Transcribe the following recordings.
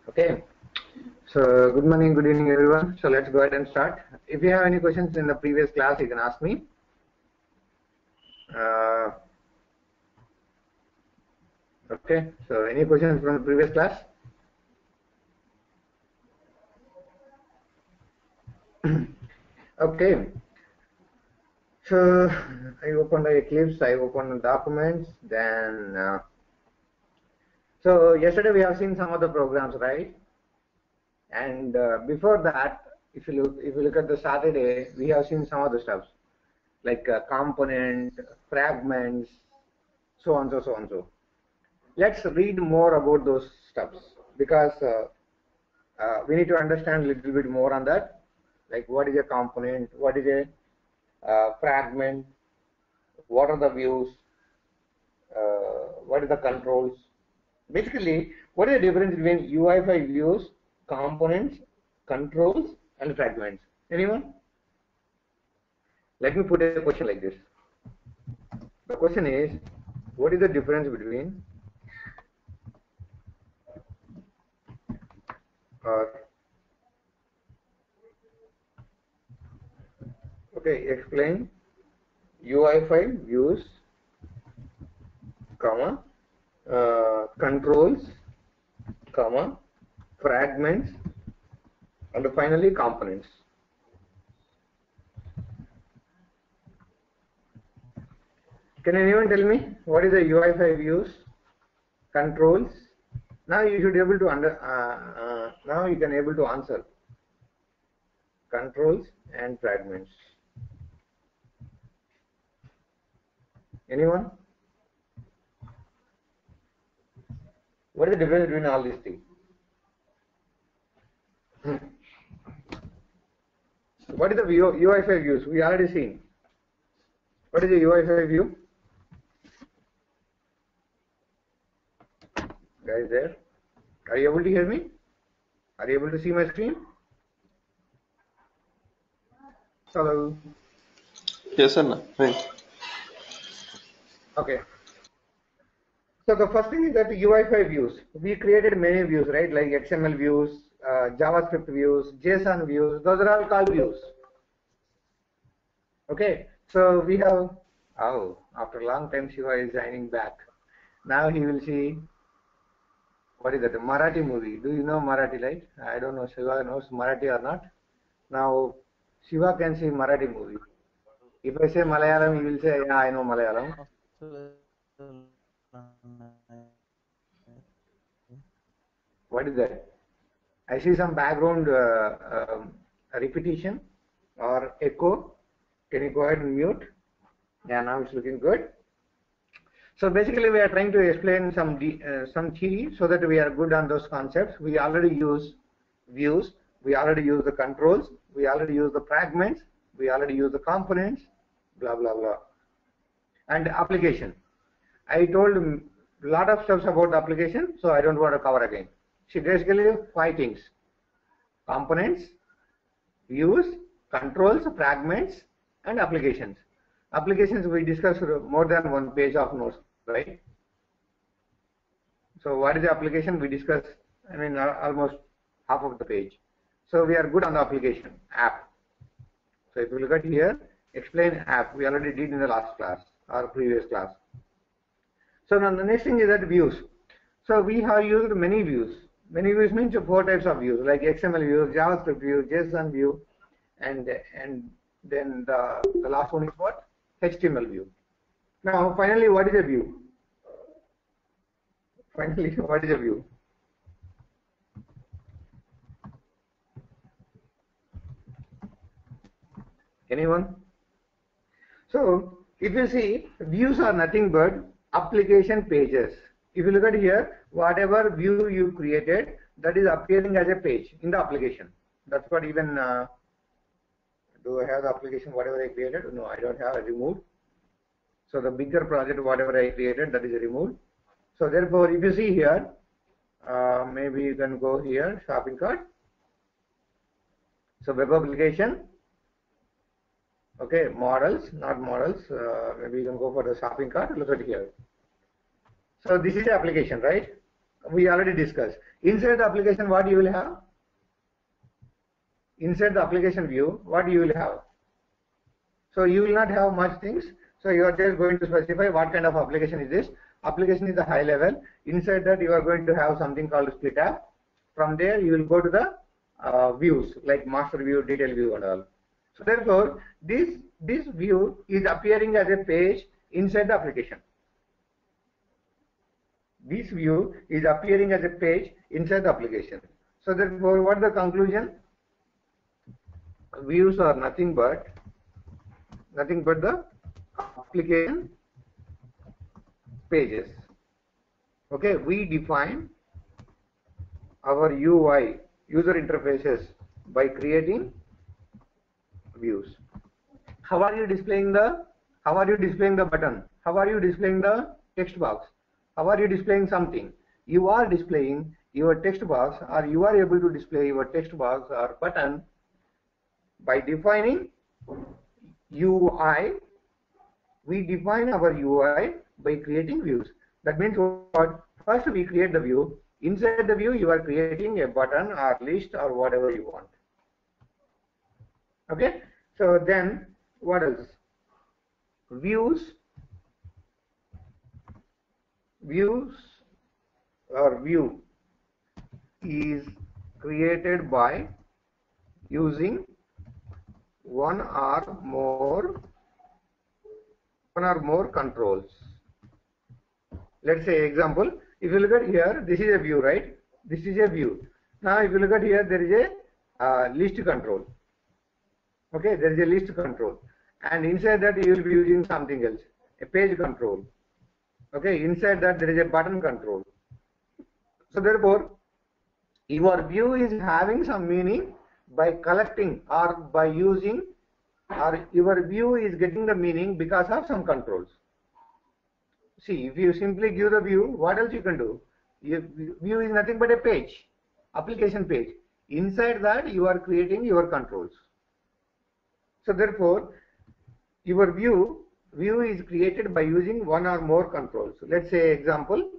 Okay, so good morning, good evening everyone. So let's go ahead and start. If you have any questions in the previous class, you can ask me. Okay, so any questions from the previous class? Okay, so I opened the Eclipse, I opened the documents, then so yesterday we have seen some of the programs, right? And before that, if you look at the Saturday, we have seen some of the stuff like component, fragments, so on, so on, so. Let's read more about those stuffs because we need to understand a little bit more on that. Like what is a component, what is a fragment, what are the views, what are the controls. Basically, what is the difference between UI5 views, components, controls, and fragments? Anyone? Let me put a question like this. The question is, what is the difference between okay, explain UI5 views, comma, controls, comma, fragments, and finally components. Can anyone tell me what is the UI5 views, controls? Now you should be able to now you can able to answer controls and fragments. Anyone? What is the difference between all these things? What is the UI5 views? We already seen. What is the UI5 view? Guys there? Are you able to hear me? Are you able to see my screen? Hello? Yes, sir. Right. Okay. So the first thing is that UI5 views. We created many views, right? Like XML views, JavaScript views, JSON views. Those are all called views. Okay. So we have, oh, after a long time Shiva is joining back. Now he will see, what is that, a Marathi movie. Do you know Marathi, right? I don't know Shiva knows Marathi or not. Now Shiva can see Marathi movie. If I say Malayalam, he will say, yeah, I know Malayalam. What is that? I see some background repetition or echo. Can you go ahead and mute? Yeah, now it's looking good. So basically, we are trying to explain some theory so that we are good on those concepts. We already use views. We already use the controls. We already use the fragments. We already use the components. Blah blah blah. And application. I told a lot of stuff about the application, so I don't want to cover again. See, basically 5 things: components, views, controls, fragments, and applications. Applications we discussed more than 1 page of notes, right? So what is the application? We discussed, I mean, almost half of the page. So we are good on the application, app. So if you look at here, explain app, we already did in the last class or previous class. So now the next thing is that views. So we have used many views. Many views means 4 types of views, like XML views, JavaScript view, JSON view, and then the last one is what? HTML view. Now finally, what is a view? Finally, what is a view? Anyone? So if you see, views are nothing but application pages. If you look at here, whatever view you created, that is appearing as a page in the application. That's what even, do I have the application, whatever I created? No, I don't have, I removed. So the bigger project, whatever I created, that is removed. So therefore, if you see here, maybe you can go here, shopping cart. So web application. Okay, models, not models. Maybe you can go for the shopping cart. Look at here. So this is the application, right? We already discussed. Inside the application, what you will have? Inside the application view, what you will have? So you will not have much things. So you are just going to specify what kind of application is this. Application is the high level. Inside that you are going to have something called split app. From there you will go to the views like master view, detail view and all. So therefore this view is appearing as a page inside the application. This view is appearing as a page inside the application. So therefore what is the conclusion? Views are nothing but the application pages. Okay, we define our UI, user interfaces, by creating views. How are you displaying the button? How are you displaying the text box? How are you displaying something? You are displaying your text box, or you are able to display your text box or button by defining UI. We define our UI by creating views. That means what? First we create the view. Inside the view you are creating a button or list or whatever you want. Okay, so then what else? Views or view is created by using one or more controls. Let's say example, if you look at here, this is a view, right? This is a view. Now if you look at here, there is a list control. Okay, there is a list control, and inside that you will be using something else, a page control. Okay, inside that there is a button control. So therefore your view is having some meaning by collecting or by using, or your view is getting the meaning because of some controls. See, if you simply give the view, what else you can do? Your view is nothing but a page, application page. Inside that you are creating your controls. So therefore your view is created by using one or more controls. Let's say example,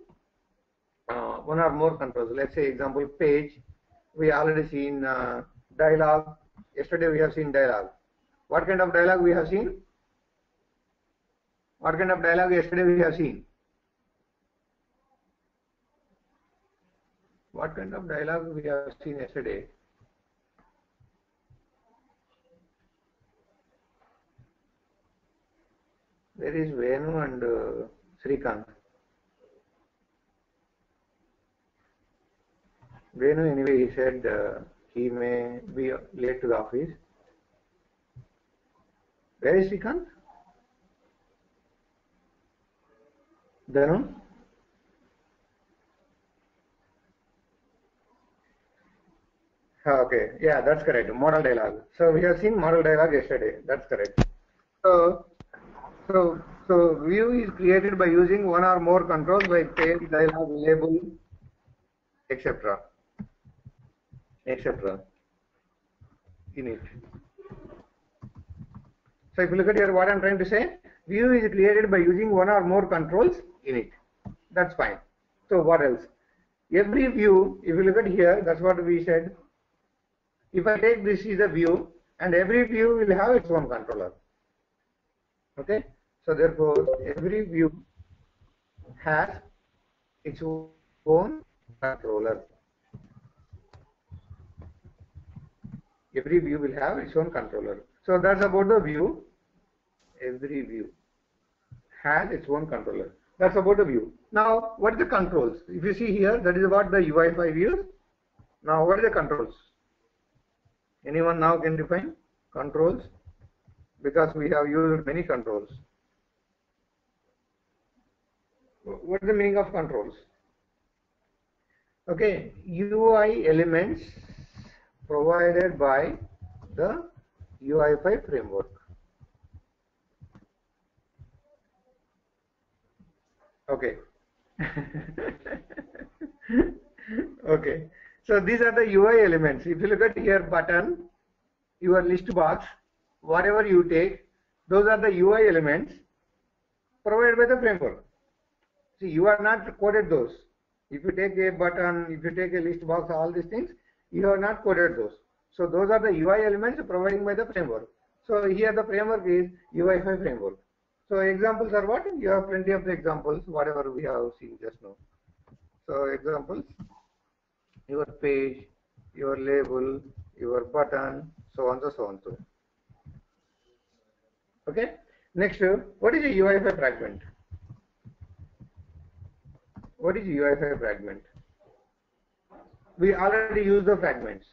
one or more controls. Let's say example page. We already seen dialog. Yesterday we have seen dialog. What kind of dialog we have seen? What kind of dialog yesterday we have seen? What kind of dialog we have seen yesterday? There is Venu and Srikant. Venu, anyway, he said he may be late to the office. Where is Srikant? Venu? Okay, yeah, that's correct. Model dialog. So we have seen model dialog yesterday. That's correct. So view is created by using one or more controls by page, dialog, label, etc. in it. So if you look at here, what I'm trying to say, view is created by using one or more controls in it. That's fine. So what else? Every view, if you look at here, that's what we said. If I take this is a view, and every view will have its own controller. Okay, so therefore every view has its own controller. Every view will have its own controller. So that's about the view. Every view has its own controller. That's about the view. Now what are the controls? If you see here, that is about the UI5 views. Now what are the controls? Anyone now can define controls? Because we have used many controls. What is the meaning of controls? Okay, UI elements provided by the UI5 framework. Okay. Okay. So these are the UI elements. If you look at here, button, your list box, whatever you take, Those are the UI elements provided by the framework. See, you are not coded those. If you take a button, if you take a list box, all these things, you have not coded those. So those are the UI elements provided by the framework. So here the framework is UI5 framework. So examples are what? You have plenty of examples, whatever we have seen just now. So examples, your page, your label, your button, so on, so on, so. Okay. Next, what is a UI5 fragment? What is UI5 fragment? We already use the fragments.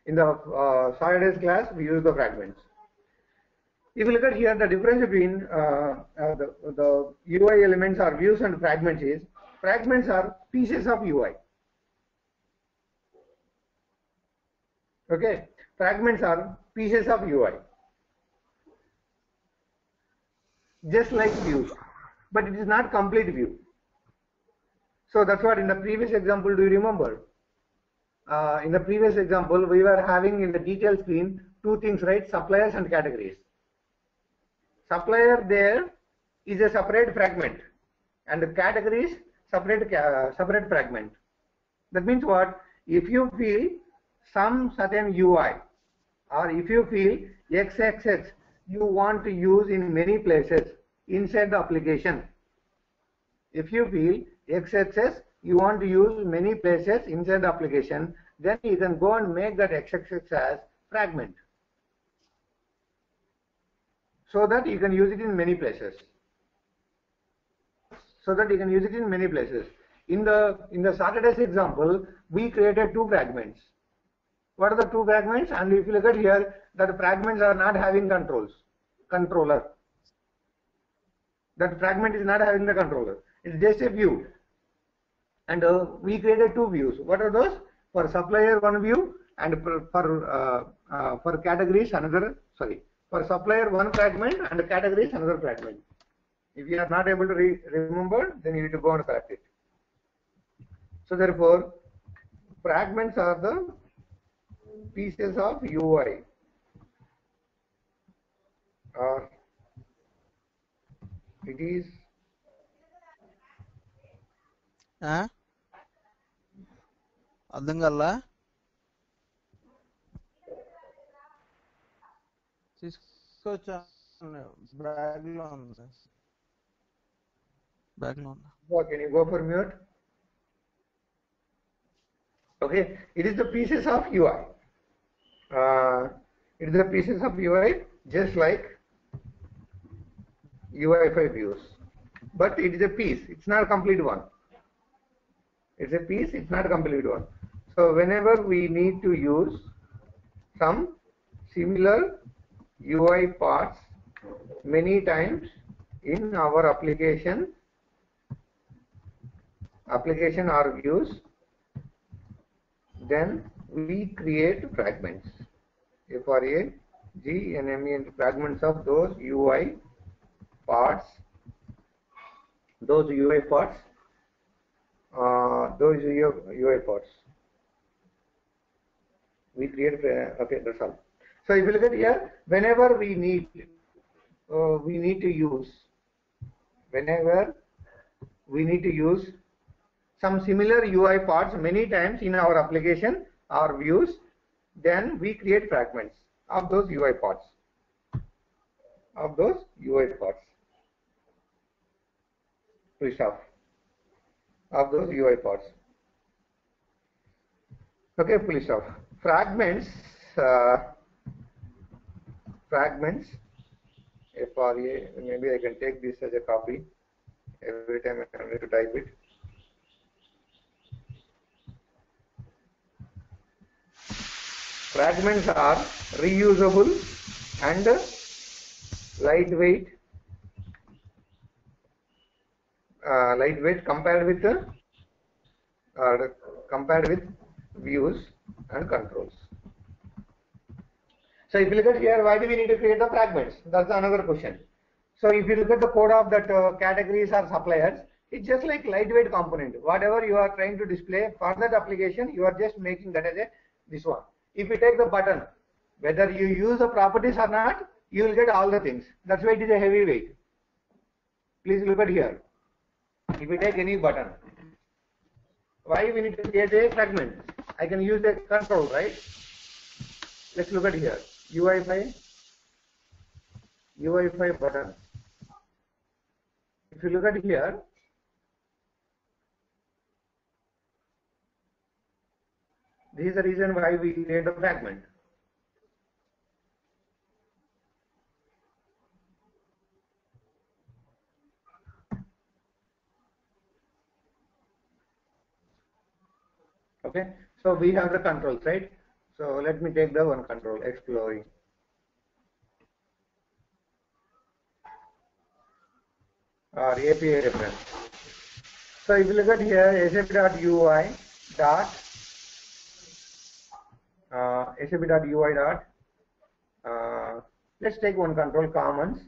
In the Saturdays class, we use the fragments. If you look at here, the difference between the UI elements or views and fragments is, fragments are pieces of UI. Okay, fragments are pieces of UI, just like views, but it is not complete view. So that's what in the previous example, do you remember? In the previous example, we were having in the detail screen two things, right? Suppliers and categories. Supplier there is a separate fragment, and the categories separate fragment. That means what? If you feel some certain UI, or if you feel XXX you want to use in many places inside the application. If you feel XXX you want to use many places inside the application, then you can go and make that XXX as fragment, so that you can use it in many places. In the Saturday's example, we created two fragments. What are the two fragments? And if you look at here, that fragments are not having controller. That fragment is not having the controller. It's just a view. And we created two views. What are those? For supplier one view, and for categories another. Sorry, for supplier one fragment and categories another fragment. If you are not able to remember, then you need to go and correct it. So therefore, fragments are the pieces of UI, or it is అర్థం కల్లా తీసుకొచ్చా బ్యాగ్లో ఉంది sir బ్యాగ్లో ఉంది. Can you go for mute? Okay, it is the pieces of UI. It is the pieces of UI, just like UI5 views, but it is a piece. It's not a complete one. It's a piece. It's not a complete one. So whenever we need to use some similar UI parts many times in our application or views, then we create fragments. F-R-A-G-N-M-E, fragments of those UI parts. Those UI parts. We create. Okay, that's all. So if you look at here, whenever we need to use some similar UI parts many times in our application or views, then we create fragments of those UI parts. Please stop. Of those UI parts. Okay, please stop. Fragments. F-R-A. Maybe I can take this as a copy. Every time I need to type it. Fragments are reusable and lightweight compared with views and controls. So if you look at here, why do we need to create the fragments? That's another question. So if you look at the code of that categories or suppliers, it's just like lightweight component. Whatever you are trying to display for that application, you are just making that as this one. If you take the button, Whether you use the properties or not, you will get all the things. That's why it is a heavyweight. Please look at here. If we take any button, why we need to create a fragment? I can use a control, right? Let's look at here. UI5 button. If you look at here, this is the reason why we create a fragment. Okay, so we have the controls, right? So let me take the one control, exploring. Or API reference. So if you look at here, SAP.UI dot let's take one control, commons.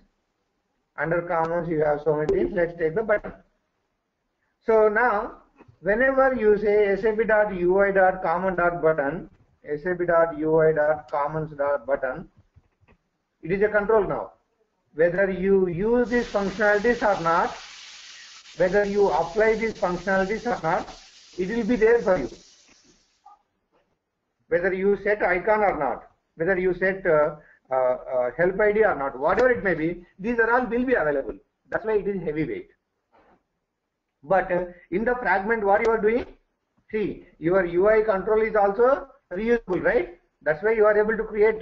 Under commons you have so many things. Let's take the button. So now whenever you say SAP.UI.common.button, SAP.UI.commons.button, it is a control now. Whether you use these functionalities or not, whether you apply these functionalities or not, it will be there for you. Whether you set icon or not, whether you set help ID or not, whatever it may be, these are all will be available. That's why it is heavyweight. But in the fragment, what you are doing? See, your UI control is also reusable, right? That's why you are able to create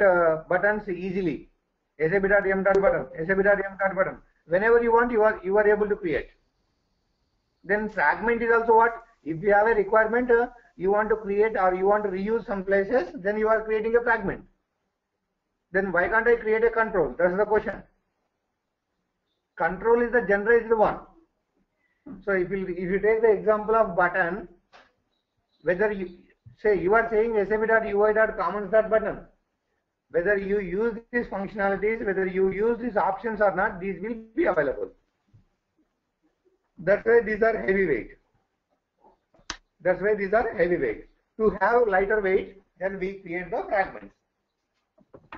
buttons easily. SAP.m.button, SAP.m.button. Whenever you want, you are able to create. Then fragment is also what? If you have a requirement, you want to create or you want to reuse some places, then you are creating a fragment. Then why can't I create a control? That's the question. Control is the generalized one. So if you take the example of button, whether you say you are saying SAP.UI.commons.button, whether you use these functionalities, whether you use these options or not, these will be available. That's why these are heavyweight. That's why these are heavyweight. To have lighter weight, then we create the fragments.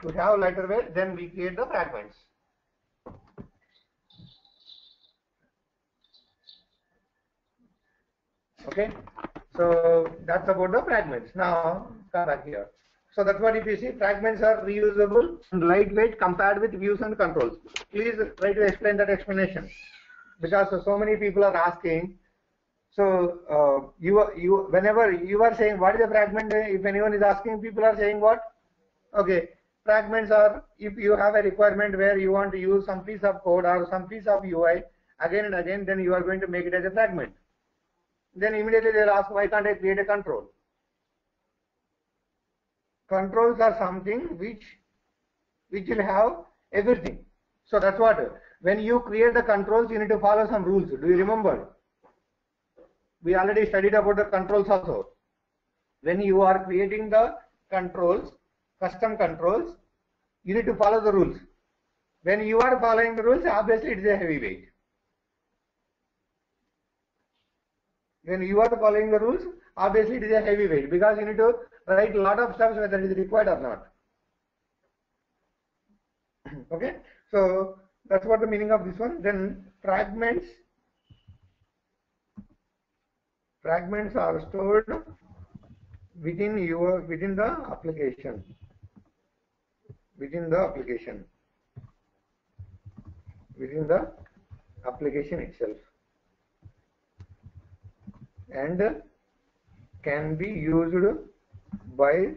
To have lighter weight, then we create the fragments. Okay, so that's about the fragments. Now come back here. So that's what if you see, fragments are reusable and lightweight compared with views and controls. Please try to explain that explanation, because so many people are asking. So whenever you are saying what is a fragment, if anyone is asking, people are saying what? Okay, fragments are if you have a requirement where you want to use some piece of code or some piece of UI again and again, then you are going to make it as a fragment. Then immediately they will ask, why can't I create a control? Controls are something which will have everything. So that's what, when you create the controls, you need to follow some rules. Do you remember? We already studied about the controls also. When you are creating the controls, custom controls, you need to follow the rules. When you are following the rules, obviously it is a heavyweight. When you are following the rules, obviously it is a heavyweight, because you need to write a lot of stuff whether it is required or not. Okay, so that's what the meaning of this one. Then fragments are stored within the application. Within the application itself, and can be used by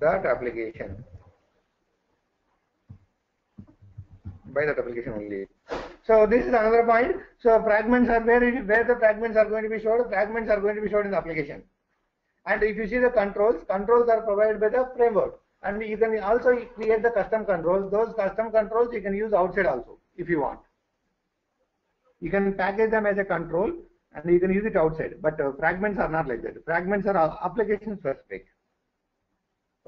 that application. By that application only. So this is another point. So fragments are where the fragments are going to be stored. Fragments are going to be stored in the application. And if you see the controls are provided by the framework. And you can also create the custom controls. Those custom controls you can use outside also if you want. You can package them as a control and you can use it outside. But fragments are not like that. Fragments are application specific.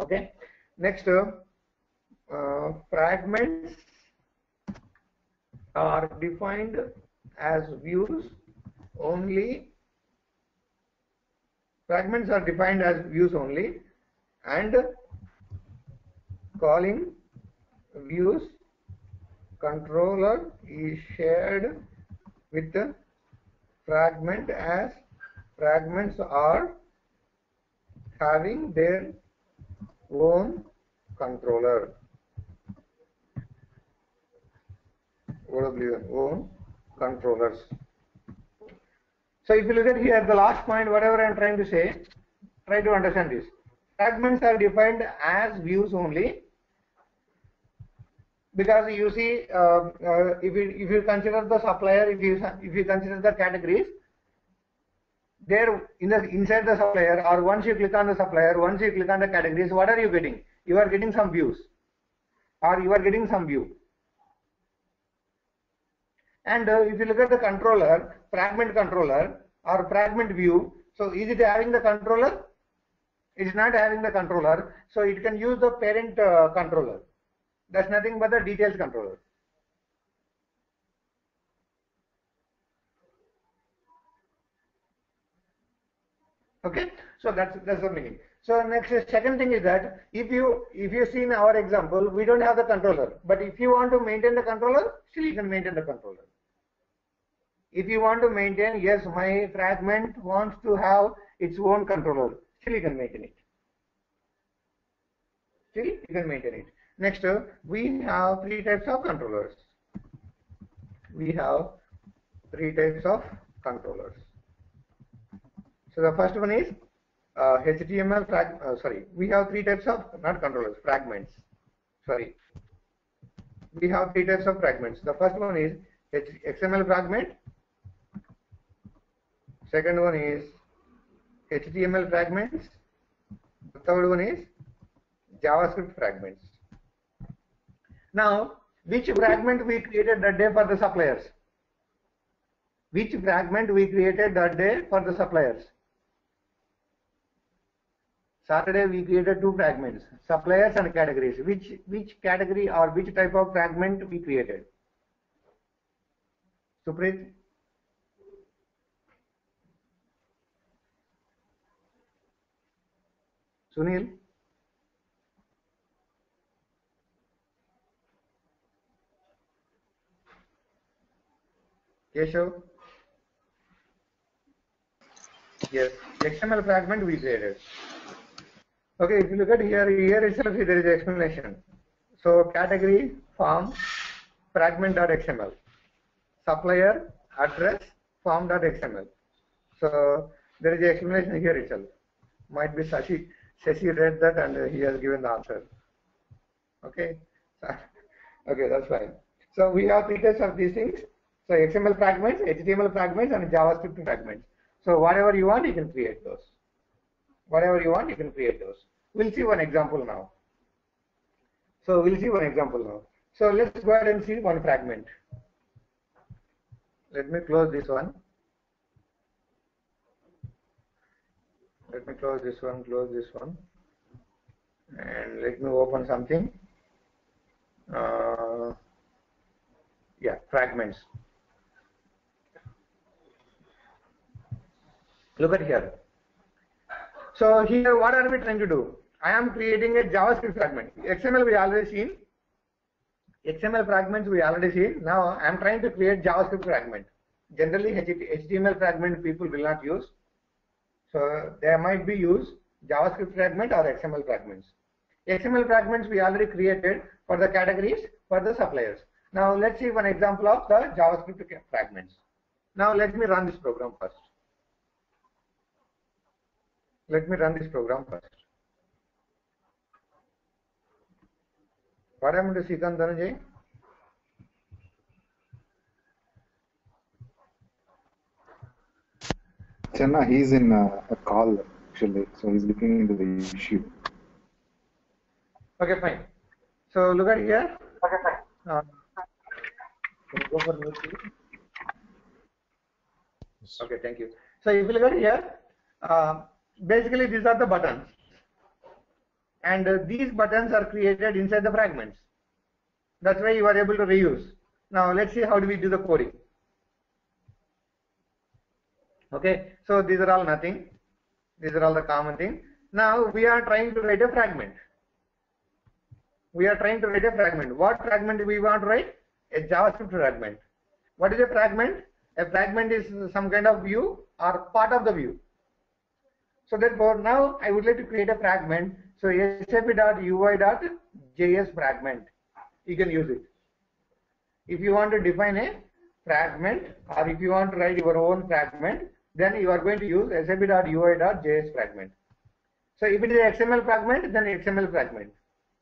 Okay. Next, fragments are defined as views only. Fragments are defined as views only, and calling views controller is shared with the fragment as fragments are having their own controller. Own controllers. So if you look at here, the last point, whatever I am trying to say, try to understand this. Fragments are defined as views only, because you see, if you consider the supplier, if you consider the categories, there inside the supplier, or once you click on the supplier, once you click on the categories, what are you getting? You are getting some views, or you are getting some view. And if you look at the controller, fragment controller or fragment view, so is it having the controller? It is not having the controller, so it can use the parent controller. That's nothing but the details controller. Okay, so that's the meaning. So next, second thing is that if you see in our example, we don't have the controller, but if you want to maintain the controller, still you can maintain the controller. If you want to maintain, yes, my fragment wants to have its own controller, still you can maintain it. Still you can maintain it. Next, we have three types of controllers. We have three types of controllers. So the first one is HTML we have three types of, not controllers, fragments. Sorry. We have three types of fragments. The first one is XML fragment. Second one is HTML fragments. The third one is JavaScript fragments. Now, which fragment we created that day for the suppliers? Which fragment we created that day for the suppliers? Saturday we created two fragments, suppliers and categories. Which category or which type of fragment we created? Supreet? Sunil? Keshav? Yes, XML fragment we created. Okay, if you look at here itself there is an explanation. So category, form, fragment.xml, supplier, address, form.xml. So there is an explanation here itself. Might be Shashi read that and he has given the answer. Okay, okay, that's fine. So we have three types of these things. So XML fragments, HTML fragments, and JavaScript fragments. So whatever you want, you can create those. Whatever you want, you can create those. We'll see one example now. So let's go ahead and see one fragment. Let me close this one. Let me close this one, and let me open something. Yeah, fragments. Look at here. So here, what are we trying to do? I am creating a JavaScript fragment. XML we already seen. XML fragments we already seen. Now I am trying to create JavaScript fragment. Generally, HTML fragment people will not use. So there might be used JavaScript fragment or XML fragments. XML fragments we already created for the categories, for the suppliers. Now let's see one example of the JavaScript fragments. Now let me run this program first. What happened to Sikand Dhananjay? Channa, he's in a call actually, so he's looking into the issue. Okay, fine. So look at here. Okay, fine. Can you go for mute, please? Okay, thank you. So if you look at here, basically these are the buttons, and these buttons are created inside the fragments. That's why you are able to reuse. Now let's see how do we do the coding. Okay, so these are all nothing. These are all the common thing. Now we are trying to write a fragment. we are trying to write a fragment. What fragment do we want to write? A JavaScript fragment. What is a fragment? A fragment is some kind of view or part of the view. So therefore, now I would like to create a fragment. So sap.ui.js fragment. You can use it. If you want to define a fragment, or if you want to write your own fragment, then you are going to use sap.ui.js fragment. So if it is a XML fragment, then XML fragment.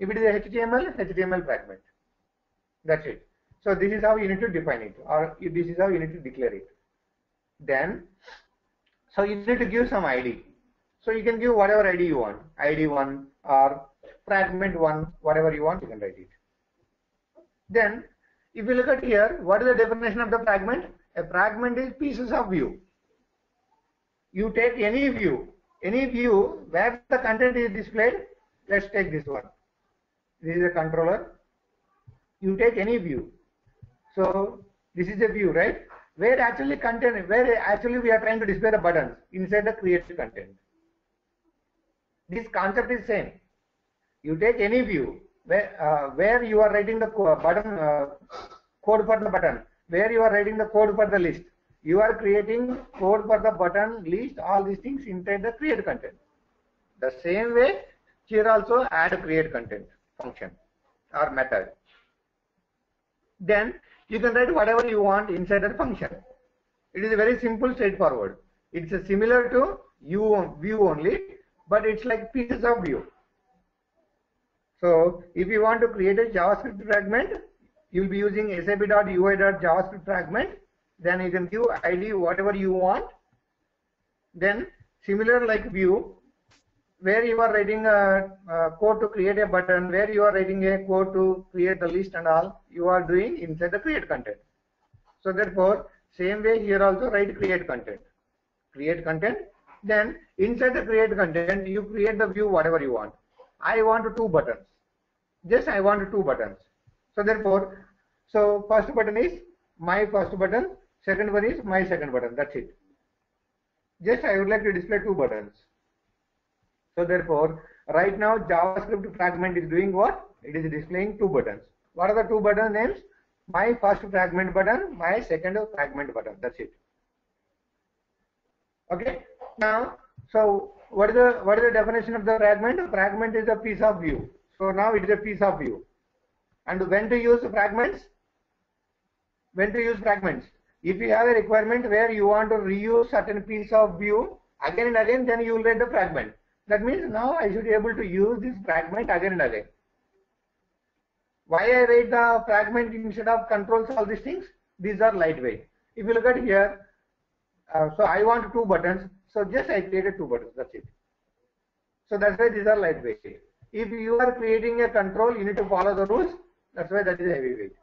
If it is a HTML fragment. That's it. So this is how you need to define it, or this is how you need to declare it. Then, so you need to give some ID. So you can give whatever ID you want, ID1 or fragment1, whatever you want, you can write it. Then, if you look at here, what is the definition of the fragment? A fragment is pieces of view. You take any view where the content is displayed. Let's take this one. This is a controller. You take any view. So this is a view, right? Where actually we are trying to display the buttons inside the create content. This concept is same. You take any view where you are writing the button code for the button, where you are writing the code for the list. You are creating code for the button, list, all these things inside the create content. The same way here also add create content function or method. Then you can write whatever you want inside that function. It is very simple, straightforward. It's similar to view only, but it's like pieces of view. So if you want to create a JavaScript fragment, you'll be using sap.ui.javascript fragment. Then you can give ID whatever you want. Then similar like view, where you are writing a code to create a button, where you are writing a code to create the list and all, you are doing inside the create content. So therefore, same way here also write create content. Create content. Then inside the create content, you create the view whatever you want. I want 2 buttons. Just I want 2 buttons. So therefore, so first button is my first button, second one is my second button. That's it. Just I would like to display 2 buttons. So therefore, right now JavaScript fragment is doing what? It is displaying 2 buttons. What are the 2 button names? My first fragment button, my second fragment button. That's it. Okay. Now, so what is the definition of the fragment? A fragment is a piece of view. So now it is a piece of view. And when to use fragments? When to use fragments? If you have a requirement where you want to reuse certain piece of view again and again, then you will write the fragment. That means now I should be able to use this fragment again and again. Why I write the fragment instead of controls, all these things? These are lightweight. If you look at here, so I want 2 buttons. So just I created 2 buttons. That's it. So that's why these are lightweight. If you are creating a control, you need to follow the rules. That's why that is heavyweight.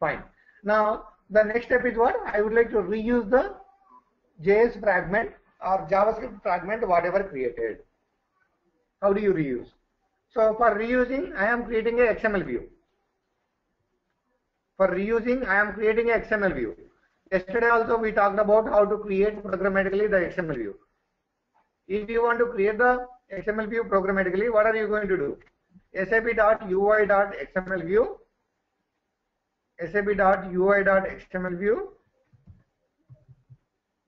Fine. Now the next step is what? I would like to reuse the JS fragment or JavaScript fragment, whatever created. How do you reuse? So for reusing, I am creating a XML view. For reusing, I am creating a XML view. Yesterday also we talked about how to create programmatically the XML view. If you want to create the XML view programmatically, what are you going to do? sap.ui.xml view, sap.ui.xml view.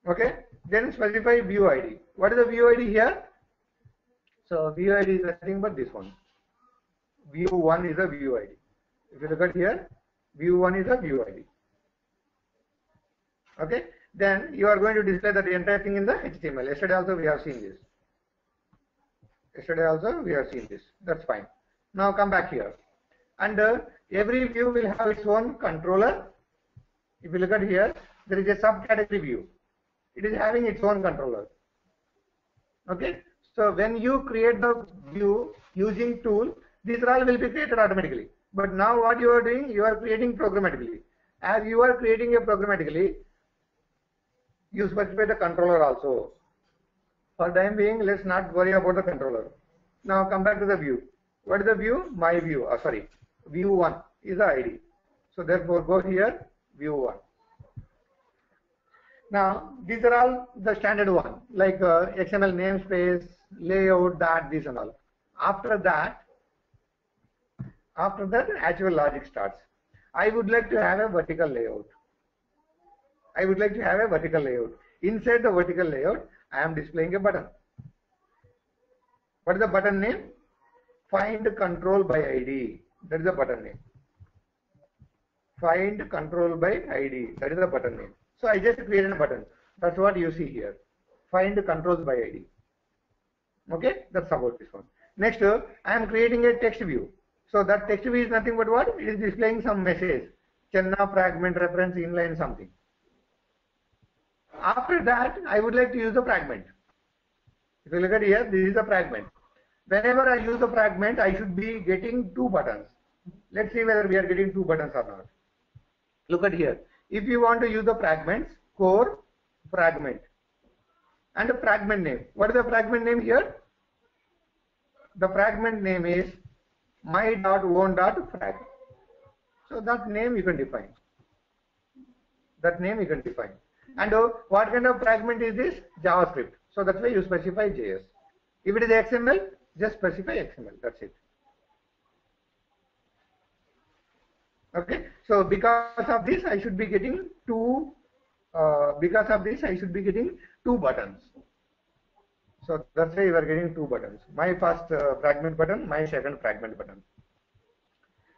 Okay. Then specify view ID. What is the view ID here? So view ID is nothing but this one. View 1 is a view ID. If you look at here, view 1 is a view ID. Okay. Then you are going to display that entire thing in the HTML. Yesterday also we have seen this. That's fine. Now come back here. And every view will have its own controller. If you look at here, there is a subcategory view. It is having its own controller. Okay. So when you create the view using tool, these all will be created automatically. But now what you are doing, you are creating programmatically. As you are creating a programmatically, you specify the controller also. For time being, let's not worry about the controller. Now come back to the view. What is the view? My view. View 1 is the ID. So therefore go here, view 1. Now these are all the standard one, like XML namespace, layout, this and all. After that, After that, actual logic starts. I would like to have a vertical layout. I would like to have a vertical layout. Inside the vertical layout, I am displaying a button. What is the button name? Find control by ID. That is the button name. Find control by ID. That is the button name. So I just created a button. That's what you see here. Find controls by ID. Okay, that's about this one. Next, I am creating a text view. So that text view is nothing but what? It is displaying some message. Chenna, fragment, reference, inline, something. After that, I would like to use the fragment. If you look at here, this is the fragment. Whenever I use the fragment, I should be getting two buttons. Let's see whether we are getting two buttons or not. Look at here. If you want to use the fragments, core, fragment, and the fragment name. What is the fragment name here? The fragment name is my.own.frag. So that name you can define. That name you can define. And what kind of fragment is this? JavaScript. So that's why you specify JS. If it is XML, just specify XML. That's it. Okay. So because of this, I should be getting two. Because of this, I should be getting two buttons. So that's why you are getting two buttons. My first fragment button, my second fragment button.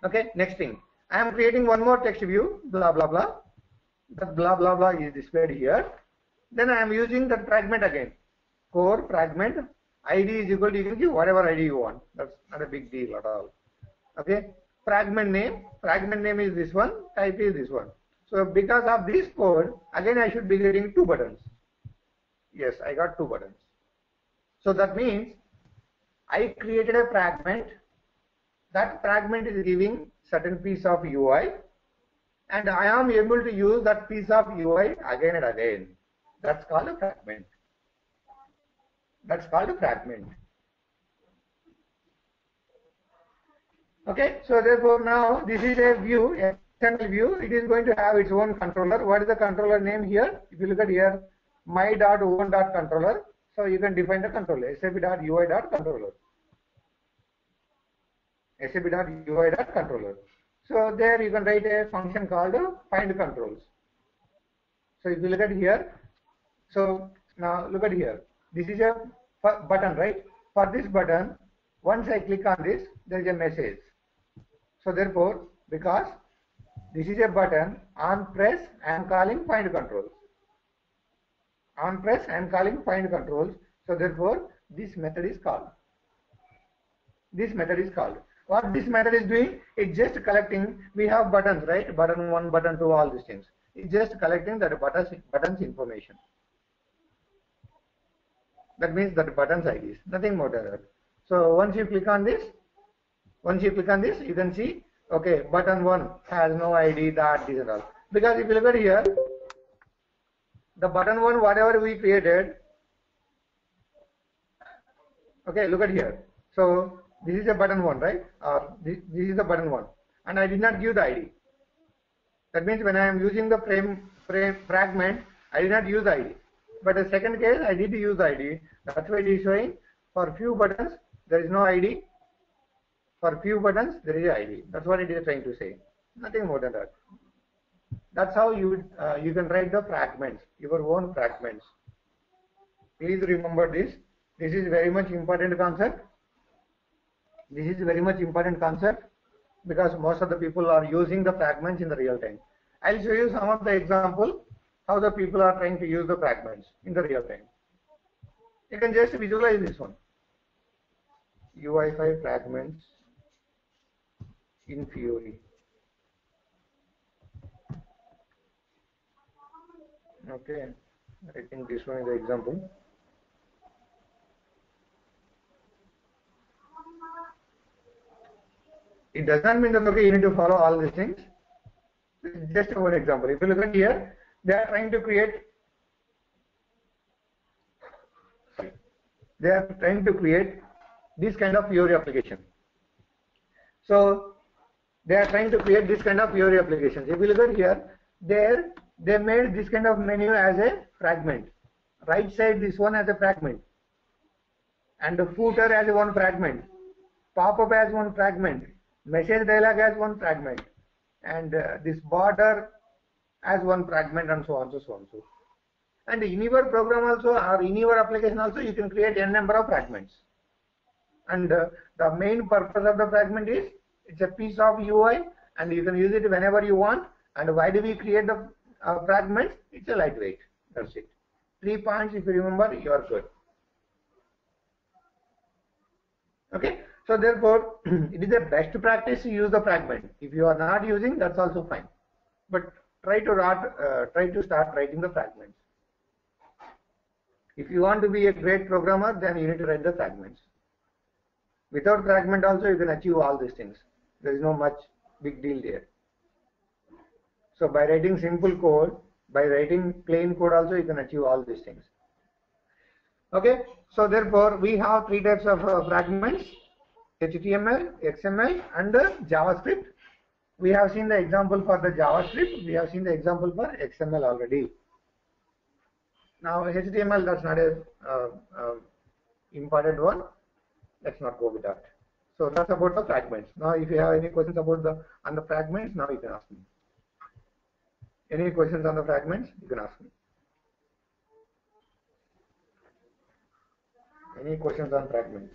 Okay. Next thing, I am creating one more text view. Blah blah blah. That blah blah blah is displayed here. Then I am using that fragment again. Core fragment ID is equal to, you can give whatever ID you want. That's not a big deal at all. Okay. Fragment name is this one. Type is this one. So because of this code, again I should be getting two buttons. Yes, I got two buttons. So that means I created a fragment. That fragment is giving certain piece of UI, and I am able to use that piece of UI again and again. That's called a fragment. That's called a fragment. Okay, so therefore now this is a view, a external view. It is going to have its own controller. What is the controller name here? If you look at here, my.own.controller. So you can define the controller, sap.ui.controller. sap.ui.controller. So there you can write a function called find controls. So if you look at here, so now look at here. This is a button, right? For this button, once I click on this, there is a message. So therefore, because this is a button, on press, I am calling find controls. On press, I am calling find controls. So therefore, this method is called. This method is called. What this method is doing, it's just collecting. We have buttons, right? Button 1, button 2, all these things. It's just collecting that buttons information. That means that buttons IDs, nothing more than that. So once you click on this, you can see, okay, button 1 has no ID, that, this and all. Because if you look at here, the button 1, whatever we created, okay, look at here. So this is a button 1, right? This is the button 1, and I did not give the ID. That means when I am using the fragment, I did not use the ID. But the second case, I did use the ID. That's why it is showing for few buttons there is no ID. For few buttons there is ID. That's what it is trying to say. Nothing more than that. That's how you can write the fragments, your own fragments. Please remember this. This is very much important concept. This is very much important concept because most of the people are using the fragments in the real time. I'll show you some of the example how the people are trying to use the fragments in the real time. You can just visualize this one. UI5 fragments in Fiori. Okay, I think this one is the example. It does not mean that okay, you need to follow all these things. This is just one example. If you look at here, they are trying to create. They are trying to create this kind of Fiori application. So they are trying to create this kind of Fiori applications. If you look at here, they made this kind of menu as a fragment. Right side, this one as a fragment, and the footer as one fragment. Pop-up as one fragment. message dialog has one fragment, and this border has one fragment, and so on, so on, so. And in your program also, or in your application also, you can create n number of fragments. And the main purpose of the fragment is it's a piece of UI, and you can use it whenever you want. And why do we create the fragments? It's a lightweight. That's it. 3 points. If you remember, you are good. Okay. So therefore, it is a best practice to use the fragment. If you are not using, that's also fine. But try to start writing the fragments. If you want to be a great programmer, then you need to write the fragments. Without fragment also, you can achieve all these things. There is no much big deal there. So by writing simple code, by writing plain code also, you can achieve all these things. Okay. So therefore, we have 3 types of fragments: HTML, XML, and JavaScript. We have seen the example for the JavaScript. We have seen the example for XML already. Now HTML, that's not a important one. Let's not go with that. So that's about the fragments. Now if you have any questions about the fragments, now you can ask me. Any questions on the fragments, you can ask me. Any questions on fragments?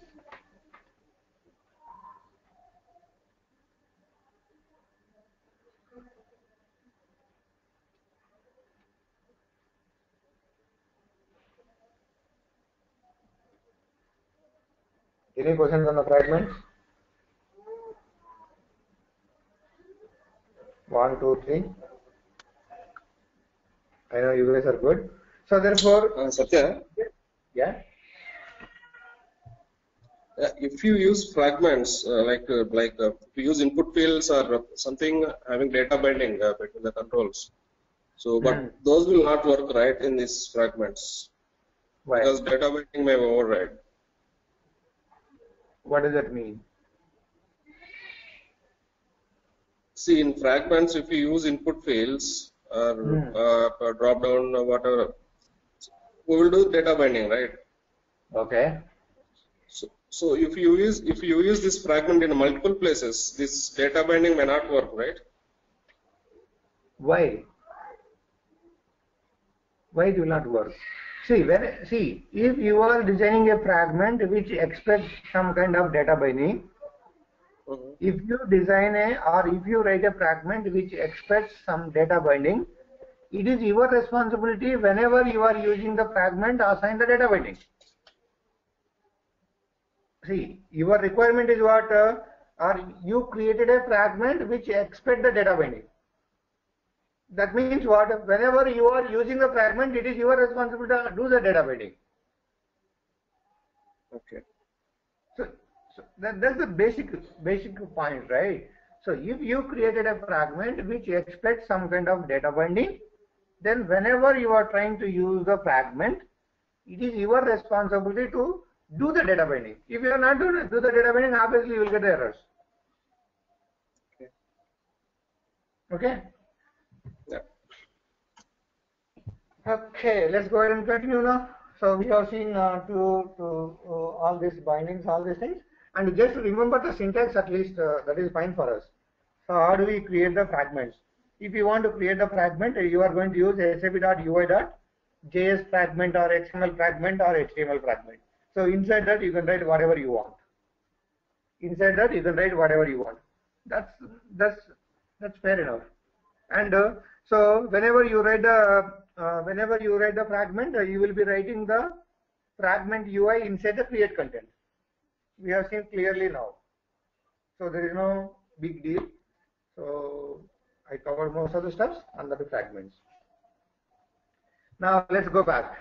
Any questions on the fragments? 1, 2, 3. I know you guys are good. So therefore, Satya, yeah. if you use fragments if you use input fields or something having data binding between the controls, so but those will not work right in these fragments. Why? Because data binding may override. What does that mean? See, in fragments, if you use input fields or drop down or whatever, we will do data binding, right? Okay. So if you use this fragment in multiple places, this data binding may not work, right? Why? Why it will not work? See, if you are designing a fragment which expects some kind of data binding, if you design if you write a fragment which expects some data binding, it is your responsibility whenever you are using the fragment, assign the data binding. See, your requirement is what? Or you created a fragment which expects the data binding. That means what? Whenever you are using the fragment, it is your responsibility to do the data binding. Okay. So that's the basic point, right? So if you created a fragment which expects some kind of data binding, then whenever you are trying to use the fragment, it is your responsibility to do the data binding. If you are not doing do the data binding, obviously you will get errors. Okay. Yeah. Okay, let's go ahead and continue now. So we have seen all these bindings, all these things, and just remember the syntax at least. That is fine for us. So how do we create the fragments? If you want to create the fragment, you are going to use sap.ui.js fragment or XML fragment or HTML fragment. So inside that you can write whatever you want. Inside that you can write whatever you want. That's fair enough. And so whenever you write the fragment, you will be writing the fragment UI inside the create content. We have seen clearly now. So there is no big deal. So I covered most of the steps under the fragments. Now let's go back.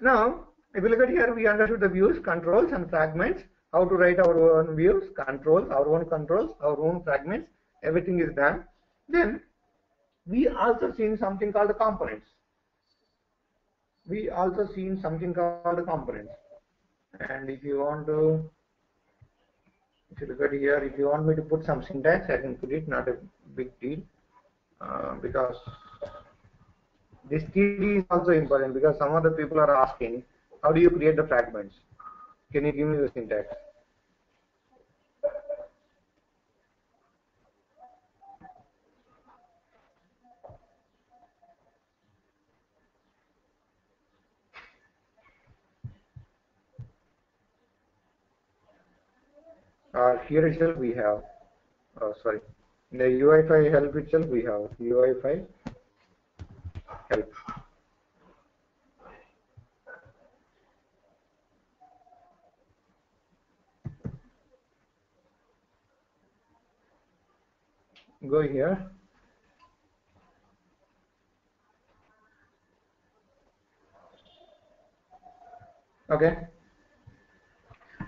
Now, if you look at here, we understood the views, controls, and fragments. How to write our own views, controls, our own fragments. Everything is done. Then we also seen something called the components. And if you want to, if you look at here, if you want me to put some syntax, I can put it. Not a big deal, because this TD is also important, because some of the people are asking, how do you create the fragments? Can you give me the syntax? Here itself we have, sorry, in the UI5 help itself we have UI5 help. Go here. Okay.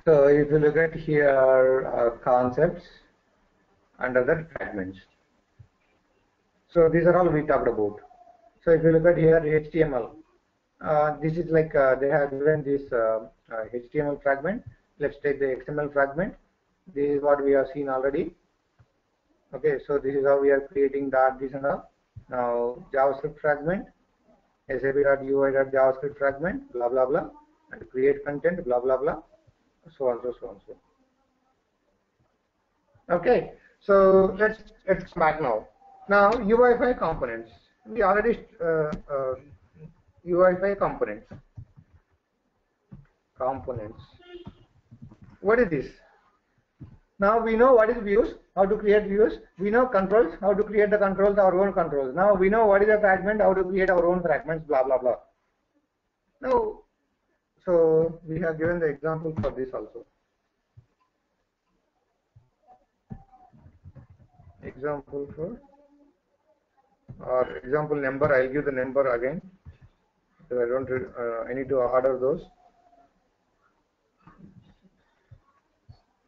So if you look at here, concepts and other fragments. So these are all we talked about. So if you look at here, HTML, this is like they have given this HTML fragment. Let's take the XML fragment. This is what we have seen already. Okay, so this is how we are creating that, this and all. Now JavaScript fragment, sap.ui.javascript fragment, blah blah blah, and create content, blah blah blah, so on so on so. Okay, so let's come back now. Now UI5 components. We already UI5 components. What is this? Now we know what is views, how to create views. We know controls, how to create the controls, our own controls. Now we know what is a fragment, how to create our own fragments, blah blah blah. Now, so we have given the example for this also. Example for, or example number. I'll give the number again. So I don't. I need to order those.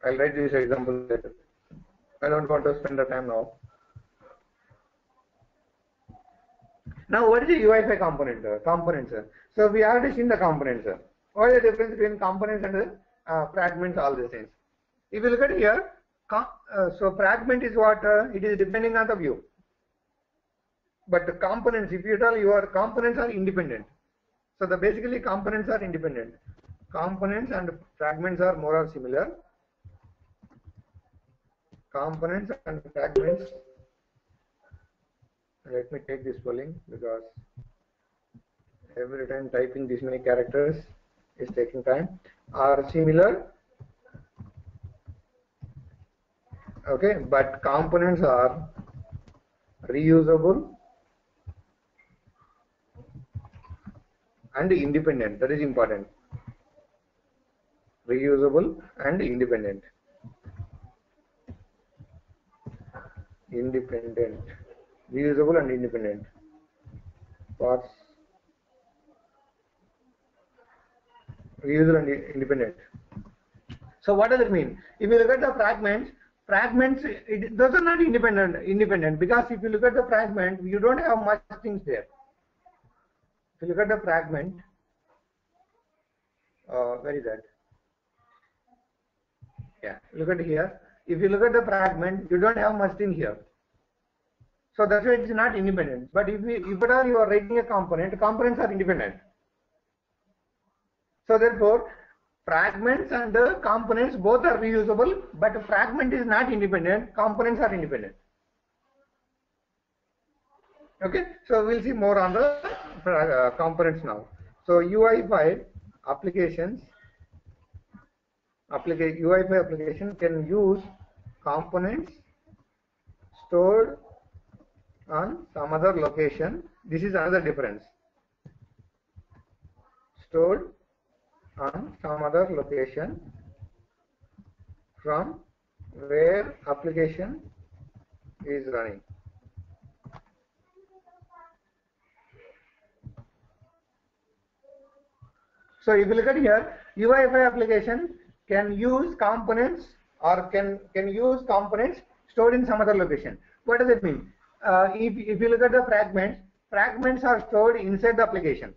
I'll write this example later. I don't want to spend the time now. Now, what is the UI5 component? Components. So we already seen the components. What is the difference between components and fragments? All these things. If you look at here, so fragment is what it is depending on the view. But the components, if you tell your components are independent. So the basically components are independent. Components and fragments are more or similar. Components and fragments. Let me take this spelling because every time typing this many characters is taking time. Are similar. Okay, but components are reusable and independent. That is important. Reusable and independent. Reusable and independent parts. Reusable and independent. So what does it mean? If you look at the fragments, those are not independent because if you look at the fragment, you don't have much things there. If you look at the fragment, where is that? Yeah, look at here. If you look at the fragment, you don't have much thing here. So that's why it's not independent. But if at all you are writing a component, components are independent. So therefore, fragments and the components both are reusable, but a fragment is not independent, components are independent. Okay, so we'll see more on the components now. So UI5 applications, UI5 application can use components stored on some other location. This is another difference. Stored on some other location from where application is running. So if you look at here, UI5 application can use components or can use components stored in some other location. What does it mean? If you look at the fragments are stored inside the application.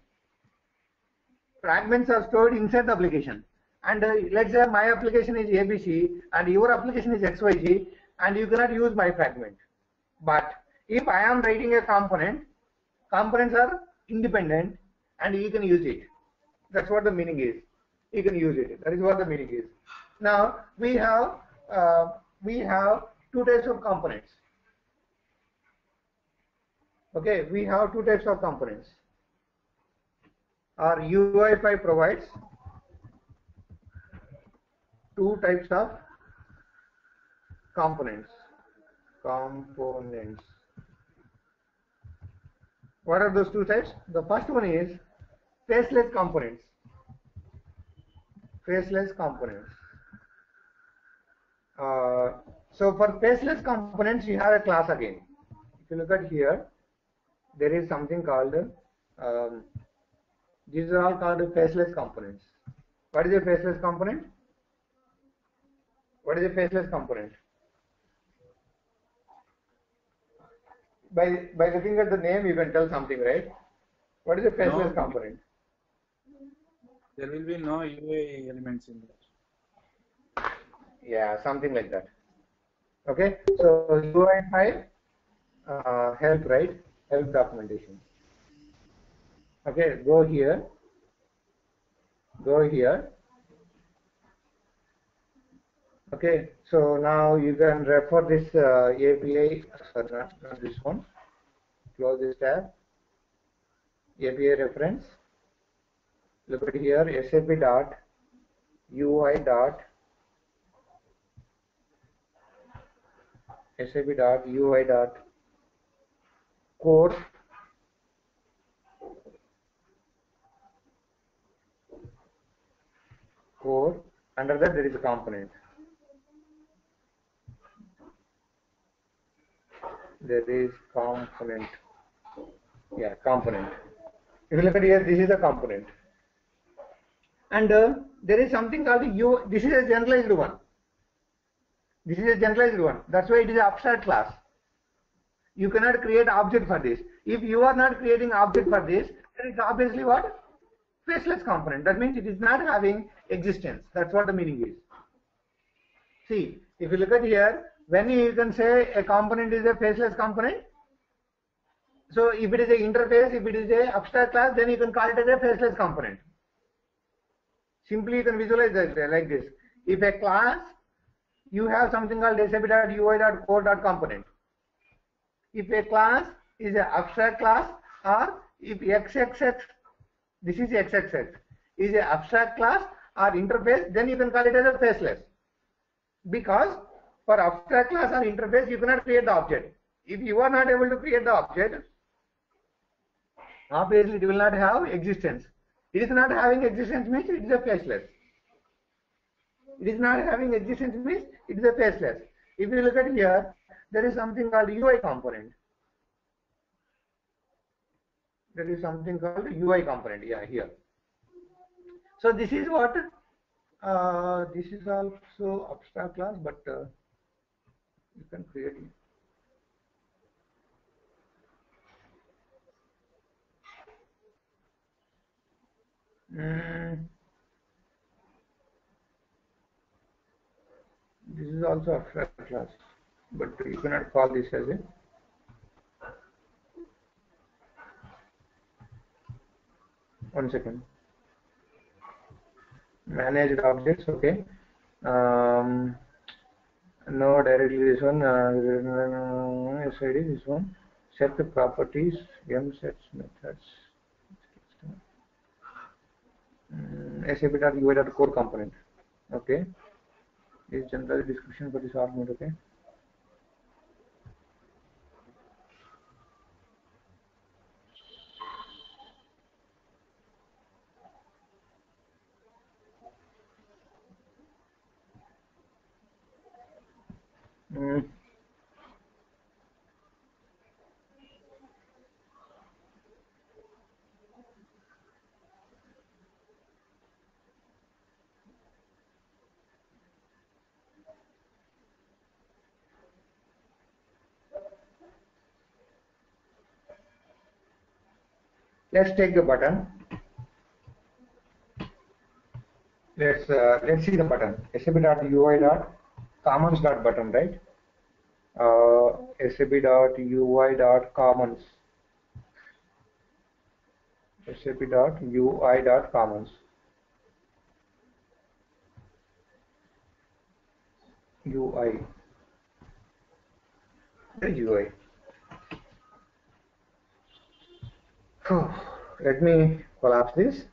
Fragments are stored inside the application. And let's say my application is ABC and your application is XYZ, and you cannot use my fragment. But if I am writing a component, components are independent and you can use it. That's what the meaning is. You can use it. That is what the meaning is. Now we have two types of components. Okay, we have two types of components. Our UI5 provides two types of components. Components. What are those two types? The first one is faceless components. Faceless components. So for faceless components, you have a class again. If you look at here, there is something called, these are all called faceless components. What is a faceless component? What is a faceless component? By looking at the name, you can tell something, right? What is a faceless component? There will be no UI elements in there. Yeah, something like that. Okay, so UI5 help, right? Help documentation. Okay, go here. Go here. Okay, so now you can refer this API, sorry, not this one. Close this tab. API reference. Look at here, SAP dot UI dot SAP dot UI dot core under that there is a component. There is component. Yeah, component. If you look at here, this is a component. And there is something called this is a generalized one. This is a generalized one. That's why it is an abstract class. You cannot create object for this. If you are not creating object for this, then it's obviously what? Faceless component. That means it is not having existence. That's what the meaning is. See, if you look at here, when you can say a component is a faceless component, so if it is an interface, if it is an abstract class, then you can call it as a faceless component. Simply you can visualize that like this. If a class, you have something called sap.ui.core.component. If a class is an abstract class, or if xxx, this is xxx, is an abstract class or interface, then you can call it as a faceless. Because for abstract class or interface, you cannot create the object. If you are not able to create the object, obviously it will not have existence. It is not having existence means it is a faceless. It is not having existence means it is a faceless. If you look at here, there is something called UI component. There is something called UI component. Yeah, here. So this is what this is also abstract class, but you can create it. This is also abstract class, but you cannot call this as a. One second. Managed objects, okay. No, directly this one. SID, this one. Set the properties, sets methods. SAP.UI.core component. Okay. This is general description for this argument. Okay. Let's take the button. Let's see the button. sap.ui.commons.button, right? sap.ui.commons. sap.ui.commons. UI. The UI. Let me collapse this.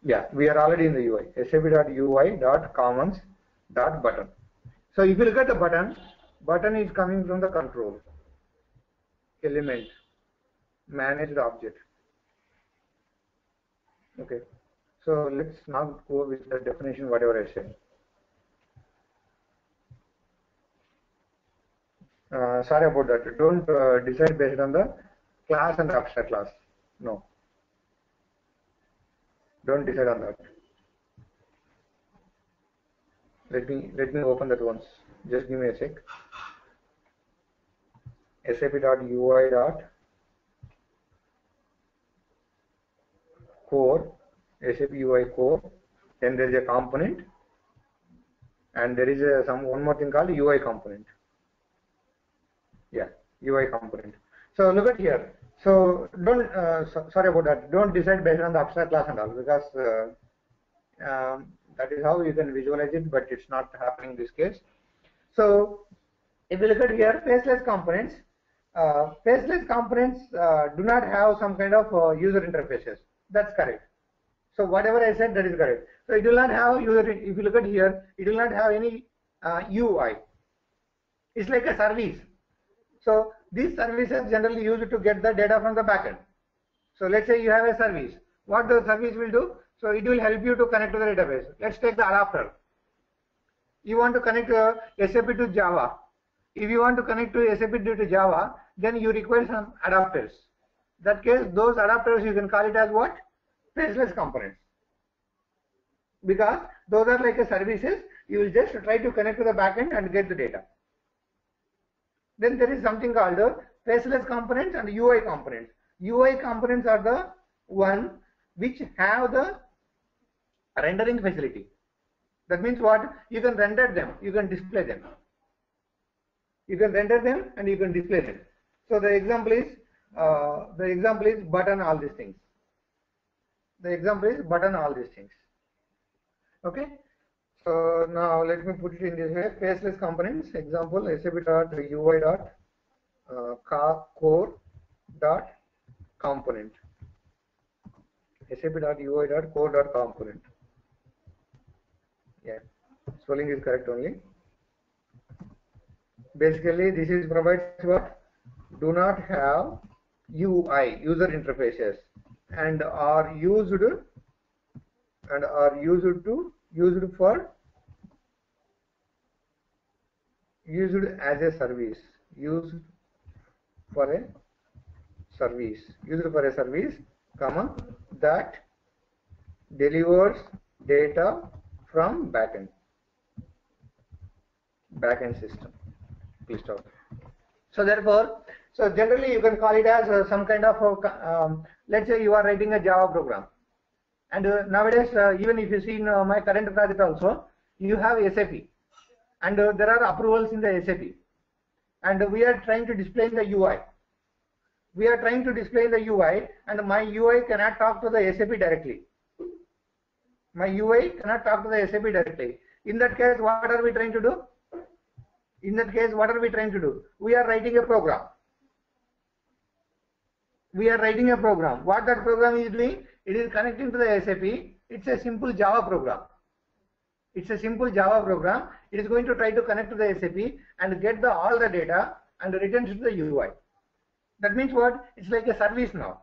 Yeah, we are already in the UI. sap.ui.commons.button. So if you look at the button is coming from the control element, managed object. Okay. So let's now go with the definition, whatever I said. Sorry about that. Don't decide based on the class and the abstract class. No. Don't decide on that. Let me open that once. Just give me a sec. SAP.UI.core, SAP UI core. Then there is a component, and there is one more thing called UI component. Yeah, UI component. So look at here. So don't sorry about that. Don't decide based on the abstract class and all, because that is how you can visualize it, but it's not happening in this case. So if you look at here, faceless components do not have some kind of user interfaces. That's correct. So whatever I said, that is correct. So it will not have user. If you look at here, it will not have any UI. It's like a service. So these services generally used to get the data from the backend. So let's say you have a service. What the service will do? So it will help you to connect to the database. Let's take the adapter. You want to connect SAP to Java. If you want to connect to SAP to Java, then you require some adapters. In that case, those adapters you can call it as what? Faceless components. Because those are like a services. You will just try to connect to the backend and get the data. Then there is something called the faceless components and UI components. UI components are the one which have the rendering facility. That means what? You can render them, you can display them. You can render them and you can display them. So the example is button all these things. The example is button all these things. Okay. So now let me put it in this way. Faceless components. Example: SAP.UI.core.component. SAP.UI.core.component. Yeah, spelling is correct only. Basically, this is provides what? Do not have UI, user interfaces, and are used as a service. Used for a service, comma, that delivers data from backend system. Please stop. So therefore, so generally you can call it as some kind of let's say you are writing a Java program, and nowadays even if you see in my current project also, you have SAP, and there are approvals in the SAP, and we are trying to display the UI. We are trying to display the UI, and my UI cannot talk to the SAP directly. My UI cannot talk to the SAP directly. In that case, what are we trying to do? We are writing a program. What that program is doing? It is connecting to the SAP. It's a simple Java program. It is going to try to connect to the SAP and get all the data and return to the UI. That means what? It's like a service now.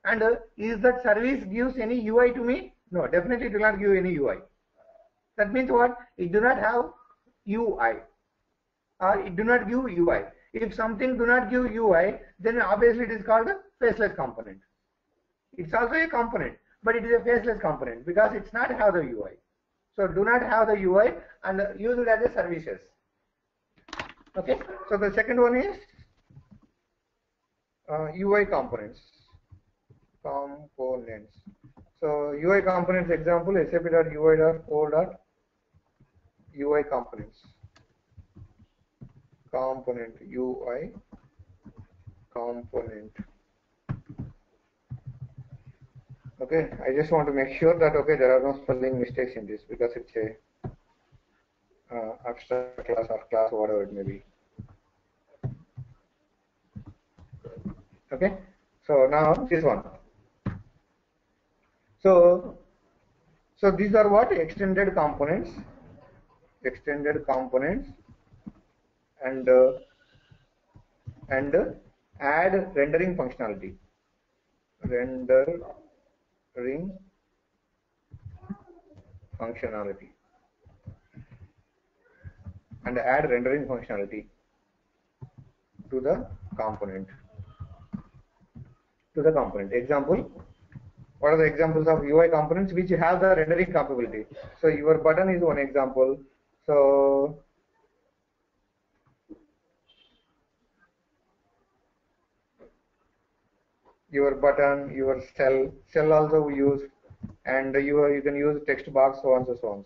And is that service gives any UI to me? No, definitely it will not give any UI. That means what? It do not have UI, or it do not give UI. If something do not give UI, then obviously it is called a faceless component. It's also a component, but it is a faceless component because it's not have the UI. So do not have the UI and use it as a services. Okay. So the second one is UI components. So UI components example: SAP.UI.core.UI components. Component UI component. Okay, I just want to make sure that okay, there are no spelling mistakes in this because it's a abstract class or class, whatever it may be. Okay, so now this one. So these are what? Extended components. extended components and add rendering functionality. Rendering functionality and add rendering functionality to the component. Example, what are the examples of UI components which have the rendering capability? So your button is one example. So your button, your cell also we use, and you can use text box, so on so on.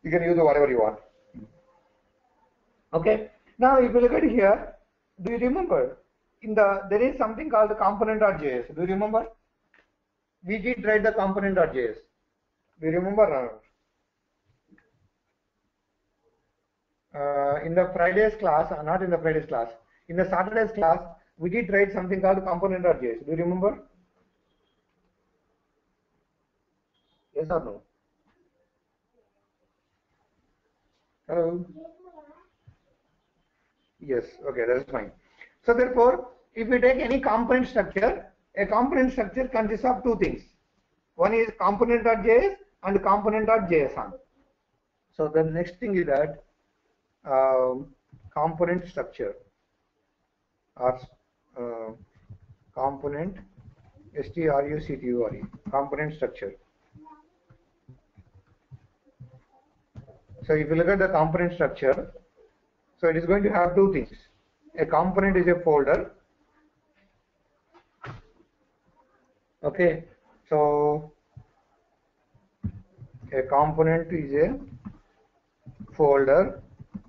You can use whatever you want. Okay. Now if you look at here, do you remember there is something called the component.js? Do you remember? We did write the component.js. Do you remember? In the Friday's class, not in the Friday's class, in the Saturday's class, we did write something called component.js. Do you remember? Yes or no? Hello? Yes, okay, that is fine. So therefore, if you take any component structure, a component structure consists of two things. One is component.js and component.json. So the next thing is that component structure or component structure, component structure. So if you look at the component structure, so it is going to have two things. A component is a folder. Okay, so a component is a folder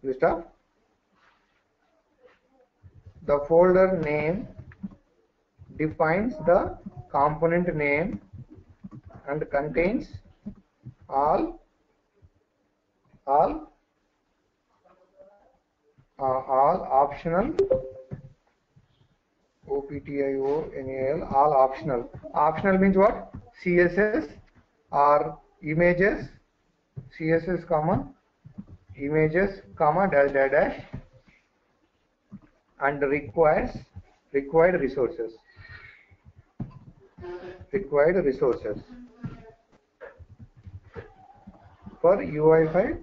list of. The folder name defines the component name and contains all optional OPTIONAL, all optional. Optional means what? CSS or images, CSS comma images comma dash dash dash, and required resources. Required resources for UI5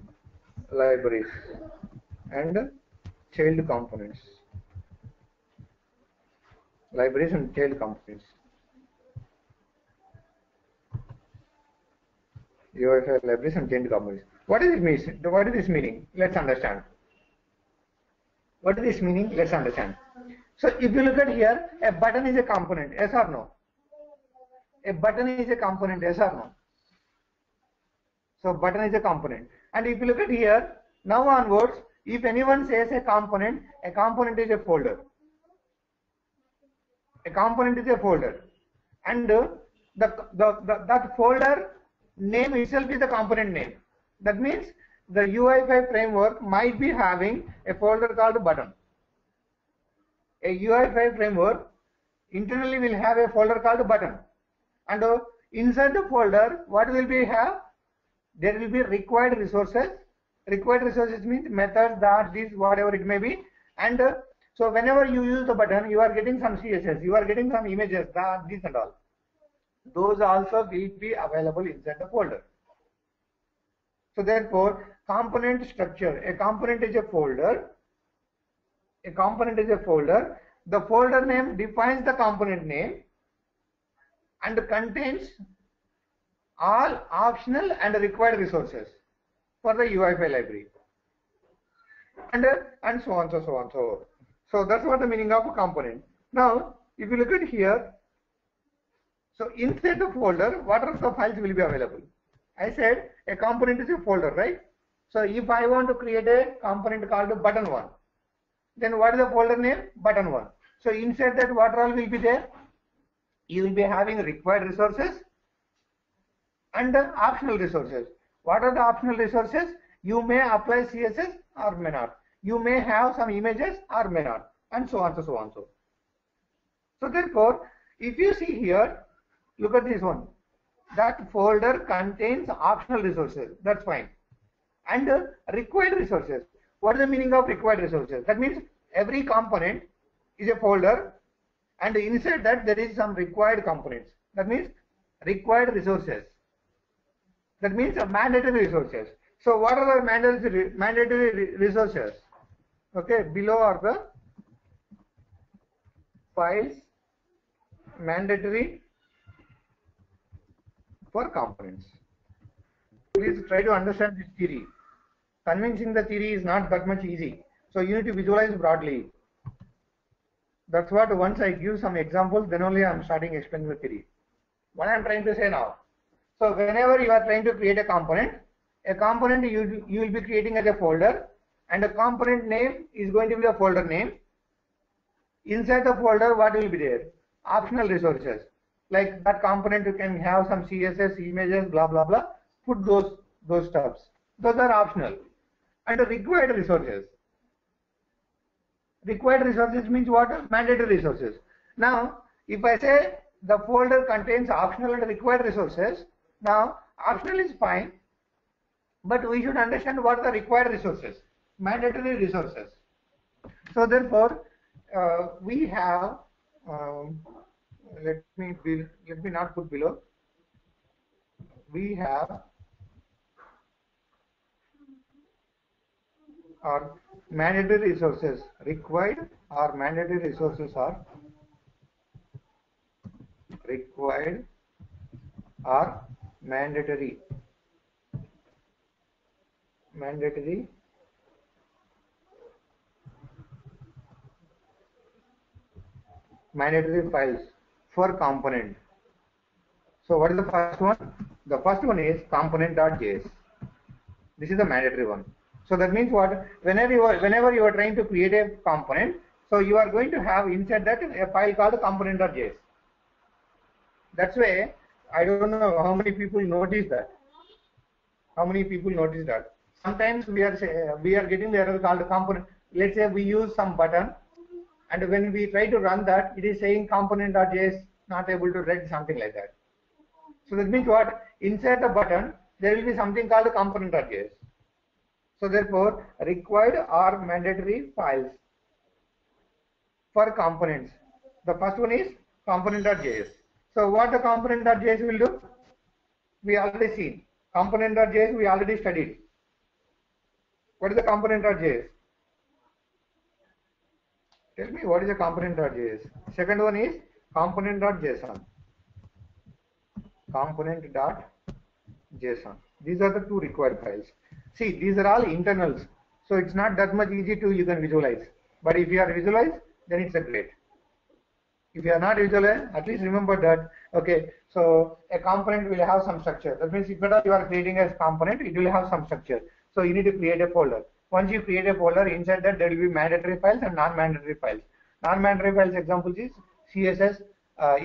libraries and child components. Libraries and child components. UI5 libraries and child components. What is it mean? What is this meaning? Let's understand. What is this meaning? Let's understand. So if you look at here, a button is a component, yes or no? A button is a component, yes or no? So button is a component. And if you look at here, now onwards, if anyone says a component is a folder. A component is a folder. And that folder name itself is the component name. That means the UI5 framework might be having a folder called button. A UI5 framework internally will have a folder called button. And inside the folder, what will we have? There will be required resources. Required resources means methods, that, this, whatever it may be. And so whenever you use the button, you are getting some CSS, you are getting some images, that, this and all. Those also will be available inside the folder. So therefore, component structure. A component is a folder. A component is a folder. The folder name defines the component name and contains all optional and required resources for the UI5 library. And so on, so on. So that's what the meaning of a component. Now, if you look at here, so inside the folder, what are the files will be available? I said a component is a folder, right? So if I want to create a component called button1, then what is the folder name? Button1. So inside that, what all will be there? You will be having required resources and optional resources. What are the optional resources? You may apply CSS or may not. You may have some images or may not, and so on, so on, so. So therefore, if you see here, look at this one. that folder contains optional resources. That's fine. And required resources. What is the meaning of required resources? That means every component is a folder, and inside that there is some required components. That means required resources. That means mandatory resources. So what are the mandatory resources? Okay, below are the files mandatory for components. Please try to understand this theory. Convincing the theory is not that much easy. So you need to visualize broadly. That's what once I give some examples, then only I am starting explaining the theory. What I am trying to say now. So whenever you are trying to create a component you will be creating as a folder, and the component name is going to be the folder name. Inside the folder, what will be there? Optional resources. Like that component you can have some CSS, images, blah blah blah. Put those stuffs. Those are optional. And the required resources. Required resources means what? Mandatory resources. Now, if I say the folder contains optional and required resources, now optional is fine, but we should understand what are the required resources, mandatory resources. So therefore, we have. Let me not put below. We have our mandatory resources required, or mandatory resources are required or mandatory files for component. So what is the first one? The first one is component.js. This is the mandatory one. So that means what? Whenever you are trying to create a component, so you are going to have inside that a file called component.js. That's why I don't know how many people notice that. Sometimes we are getting the error called component. Let's say we use some button, and when we try to run that, it is saying component.js not able to read, something like that. So that means what? Inside the button there will be something called component.js. So therefore, required or mandatory files for components. The first one is component.js. So what the component.js will do? We already seen. Component.js we already studied. What is the component.js? Tell me what is a component.js. Second one is component.json. Component.json. These are the two required files. See, these are all internals. So it's not that much easy to you can visualize. But if you are visualized, then it's a great. If you are not visualized, at least remember that. Okay, so a component will have some structure. That means if you are creating a component, it will have some structure. So you need to create a folder. Once you create a folder, inside that there will be mandatory files and non-mandatory files. Non-mandatory files examples is CSS,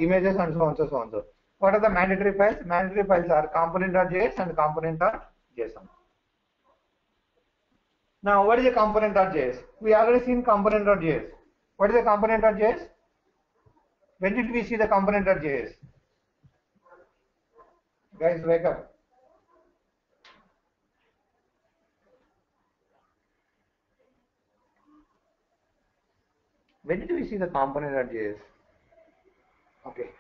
images, and so on, so on. So what are the mandatory files? Mandatory files are component.js and component.json. Now, what is a component.js? We already seen component.js. What is a component.js? When did we see the component.js? Guys, wake up. When did we see the component.js? Okay.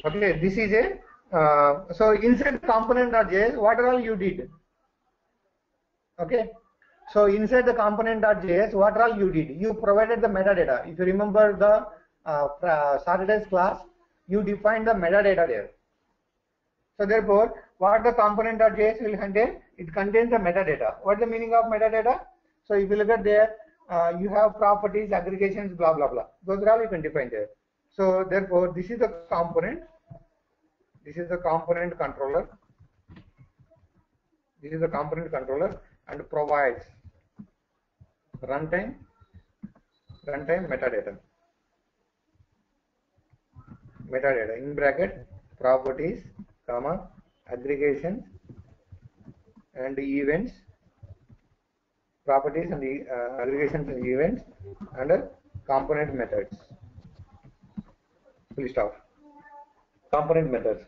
Okay, this is a, so inside component.js, what all you did? Okay. So inside the component.js, what all you did? You provided the metadata. If you remember the Saturday's class, you defined the metadata there. So therefore, what the component.js will contain? It contains the metadata. What is the meaning of metadata? So if you look at there, you have properties, aggregations, blah blah blah. Those are all you can define there. So therefore, this is the component. This is the component controller. This is the component controller and provides runtime metadata. Metadata in bracket properties, comma, aggregations and events, properties and aggregations and events, and component methods. Full stop. Component methods.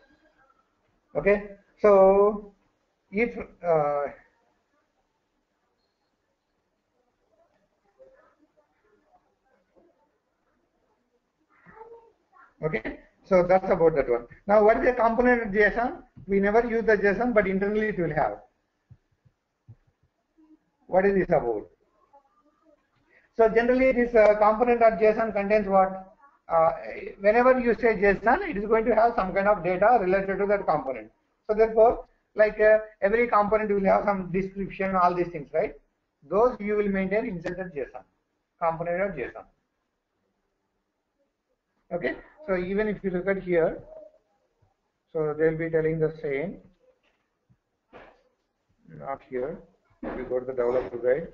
Okay, so if okay, so that's about that one. Now, what is a component JSON? We never use the JSON, but internally it will have. What is this about? So generally, this component.json contains what? Whenever you say JSON, it is going to have some kind of data related to that component. So therefore, like every component will have some description, all these things, right? Those you will maintain inside the JSON, component.json. Okay, so even if you look at here, so they'll be telling the same. Not here. If you go to the developer guide,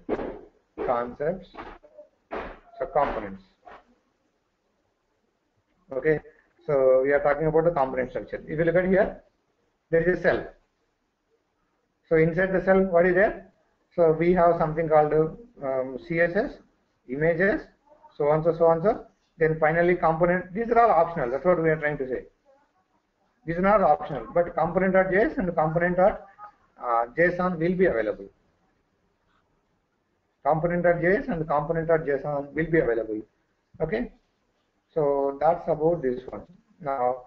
concepts, so components. Okay, so we are talking about the component structure. If you look at here, there is a cell. So inside the cell, what is there? So we have something called CSS, images, so on, so on, so. Then finally component. These are all optional. That's what we are trying to say. These are not optional, but component.js and component.json will be available. Component.js and component.json will be available. Okay, so that's about this one. Now,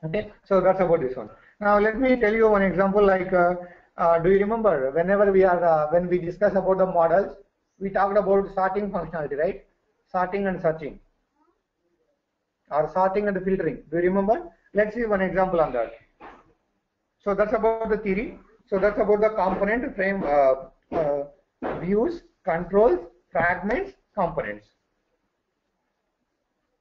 okay, so that's about this one. Now let me tell you one example. Like, do you remember whenever we are when we discuss about the models, we talked about sorting functionality, right? Sorting and searching, or sorting and filtering. Do you remember? Let's see one example on that. So that's about the theory. So that's about the component frame, views, controls, fragments, components.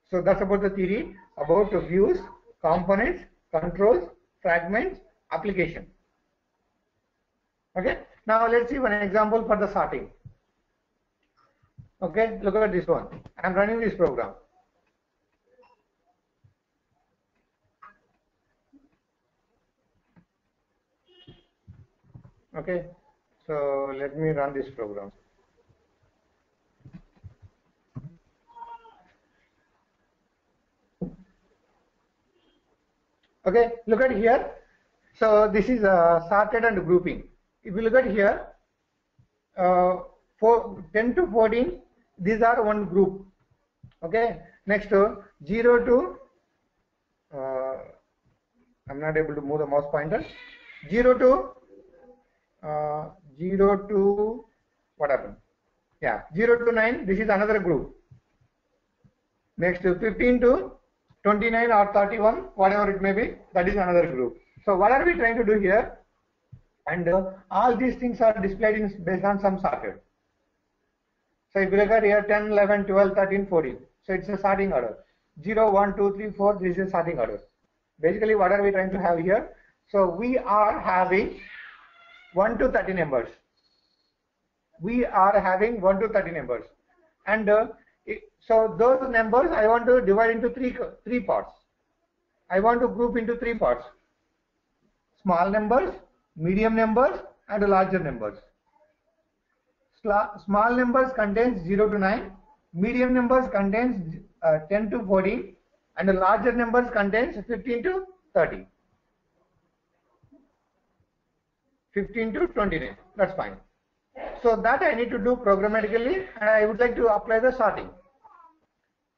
So that's about the theory about the views, components, controls, fragments, application. Okay. Now let's see one example for the sorting. Okay. Look at this one. I'm running this program. Okay, so let me run this program. Okay, look at here. So this is sorted and grouping. If you look at here, 10 to 14, these are one group. Okay, next 0 to, I'm not able to move the mouse pointer. 0 to what happened? Yeah, 0 to 9, this is another group. Next 15 to 29 or 31, whatever it may be, that is another group. So what are we trying to do here? And all these things are displayed based on some sorted. So if you look at here, 10, 11, 12, 13, 14. So it's a sorting order. 0, 1, 2, 3, 4, this is a sorting order. Basically, what are we trying to have here? So we are having 1 to 30 numbers. We are having 1 to 30 numbers. And so those numbers I want to divide into three parts. I want to group into 3 parts. Small numbers, medium numbers, and larger numbers. Small numbers contains 0 to 9, medium numbers contains 10 to 14, and the larger numbers contains 15 to 30. 15 to 29, that's fine. So that I need to do programmatically, and I would like to apply the sorting.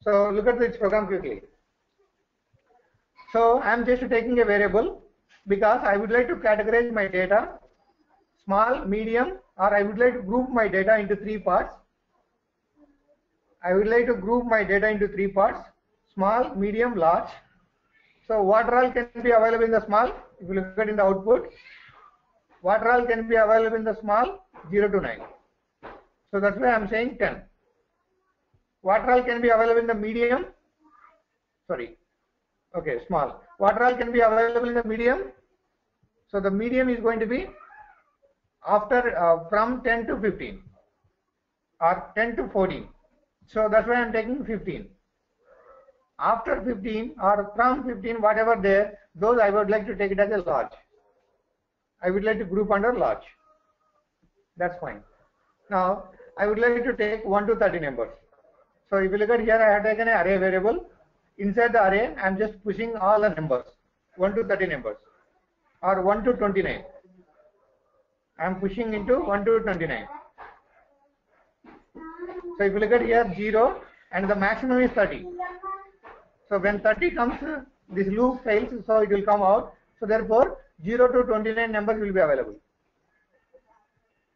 So look at this program quickly. So I am just taking a variable because I would like to categorize my data, small, medium, or I would like to group my data into 3 parts. I would like to group my data into 3 parts, small, medium, large. So what all can be available in the small? If you look at in the output, what all can be available in the small? 0 to 9. So that's why I'm saying 10. What all can be available in the medium? Sorry. Okay, small. What all can be available in the medium? So the medium is going to be after from 10 to 15 or 10 to 14. So that's why I'm taking 15. After 15 or from 15, whatever there, those I would like to take it as a large. I would like to group under large. That's fine. Now I would like to take 1 to 30 numbers. So if you look at here, I have taken an array variable. Inside the array, I am just pushing all the numbers. 1 to 30 numbers, or 1 to 29. I am pushing into 1 to 29. So if you look at here 0 and the maximum is 30. So when 30 comes, this loop fails, so it will come out. So therefore 0 to 29 numbers will be available.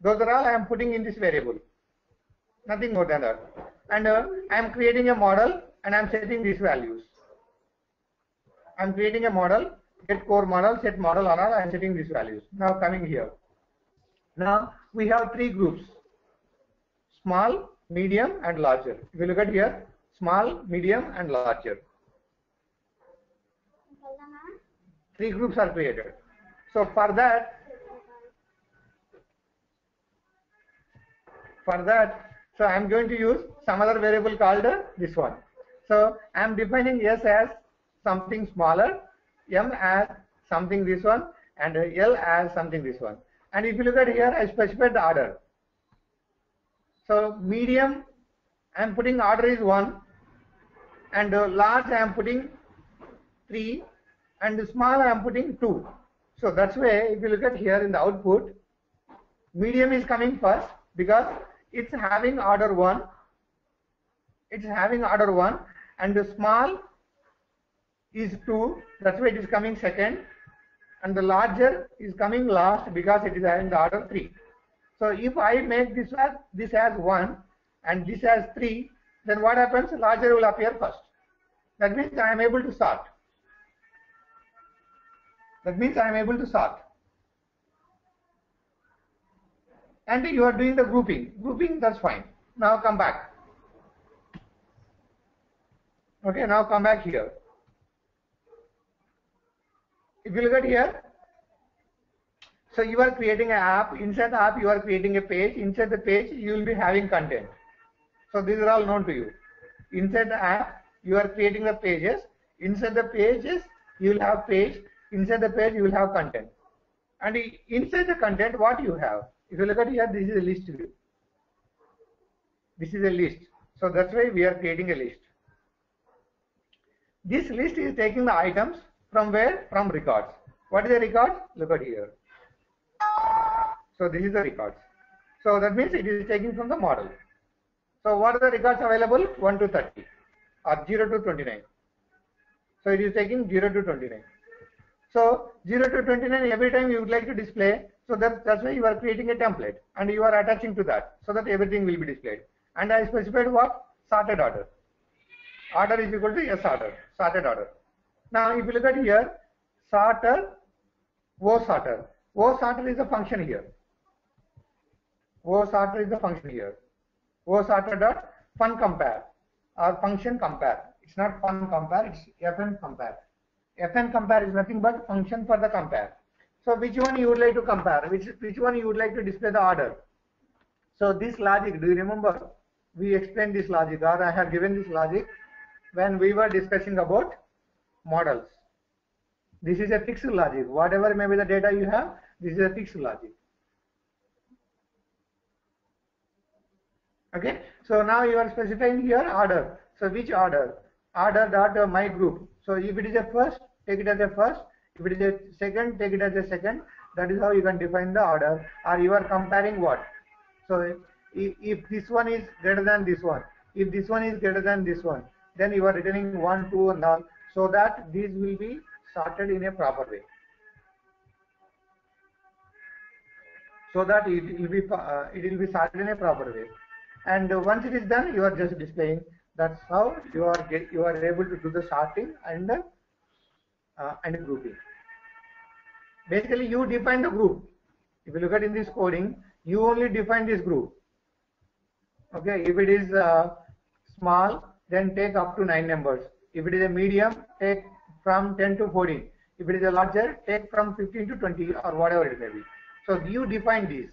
Those are all I am putting in this variable. Nothing more than that. And I am creating a model and I am setting these values. I am creating a model, get core model, set model, or I am setting these values. Now coming here. Now we have 3 groups: small, medium, and larger. If you look at here, small, medium, and larger. 3 groups are created. So for that, so I am going to use some other variable called this one. So I am defining S as something smaller, M as something this one, and L as something this one. And if you look at here, I specified the order. So medium, I am putting order is 1, and large I am putting 3, and small I am putting 2. So that's why if you look at here in the output, medium is coming first because it's having order 1. It's having order 1, and the small is 2. That's why it is coming second, and the larger is coming last because it is having the order 3. So if I make this as 1 and this as 3, then what happens? Larger will appear first. That means I am able to sort. And you are doing the grouping, that's fine. Now come back. Okay, now come back here. If you look at here, so you are creating an app. Inside the app you are creating a page. Inside the page you will be having content. So these are all known to you. Inside the app you are creating the pages. Inside the pages you will have page. Inside the page you will have content. And inside the content, what you have? If you look at here, this is a list view. This is a list. So that's why we are creating a list. This list is taking the items from where? From records. What is the record? Look at here. So this is the records. So that means it is taking from the model. So what are the records available? 1 to 30 or 0 to 29. So it is taking 0 to 29. So 0 to 29 every time you would like to display. So that's why you are creating a template and you are attaching to that so that everything will be displayed. And I specified what? Sorted order. Order is equal to S order. Sorted order. Now if you look at here, sorter, O sorter. O sorter is a function here. O sorter is the function here. O sorter dot fun compare or function compare. It's not fun compare, it's fn compare. Fn compare is nothing but function for the compare. So which one you would like to compare? Which one you would like to display the order? So this logic, do you remember? We explained this logic, or I have given this logic when we were discussing about models. This is a fixed logic. Whatever may be the data you have, this is a fixed logic. Okay. So now you are specifying here order. So which order? Order dot my group. So if it is a first, take it as a first. If it is a second, take it as a second. That is how you can define the order. Or you are comparing what? So if this one is greater than this one, if this one is greater than this one, then you are returning 1, 2, and all, so that these will be sorted in a proper way. So that it will be sorted in a proper way. And once it is done, you are just displaying. That's how you are able to do the sorting and grouping. Basically, you define the group. If you look at in this coding, you only define this group. Okay, if it is small, then take up to 9 numbers. If it is a medium, take from 10 to 14. If it is a larger, take from 15 to 20 or whatever it may be. So you define these,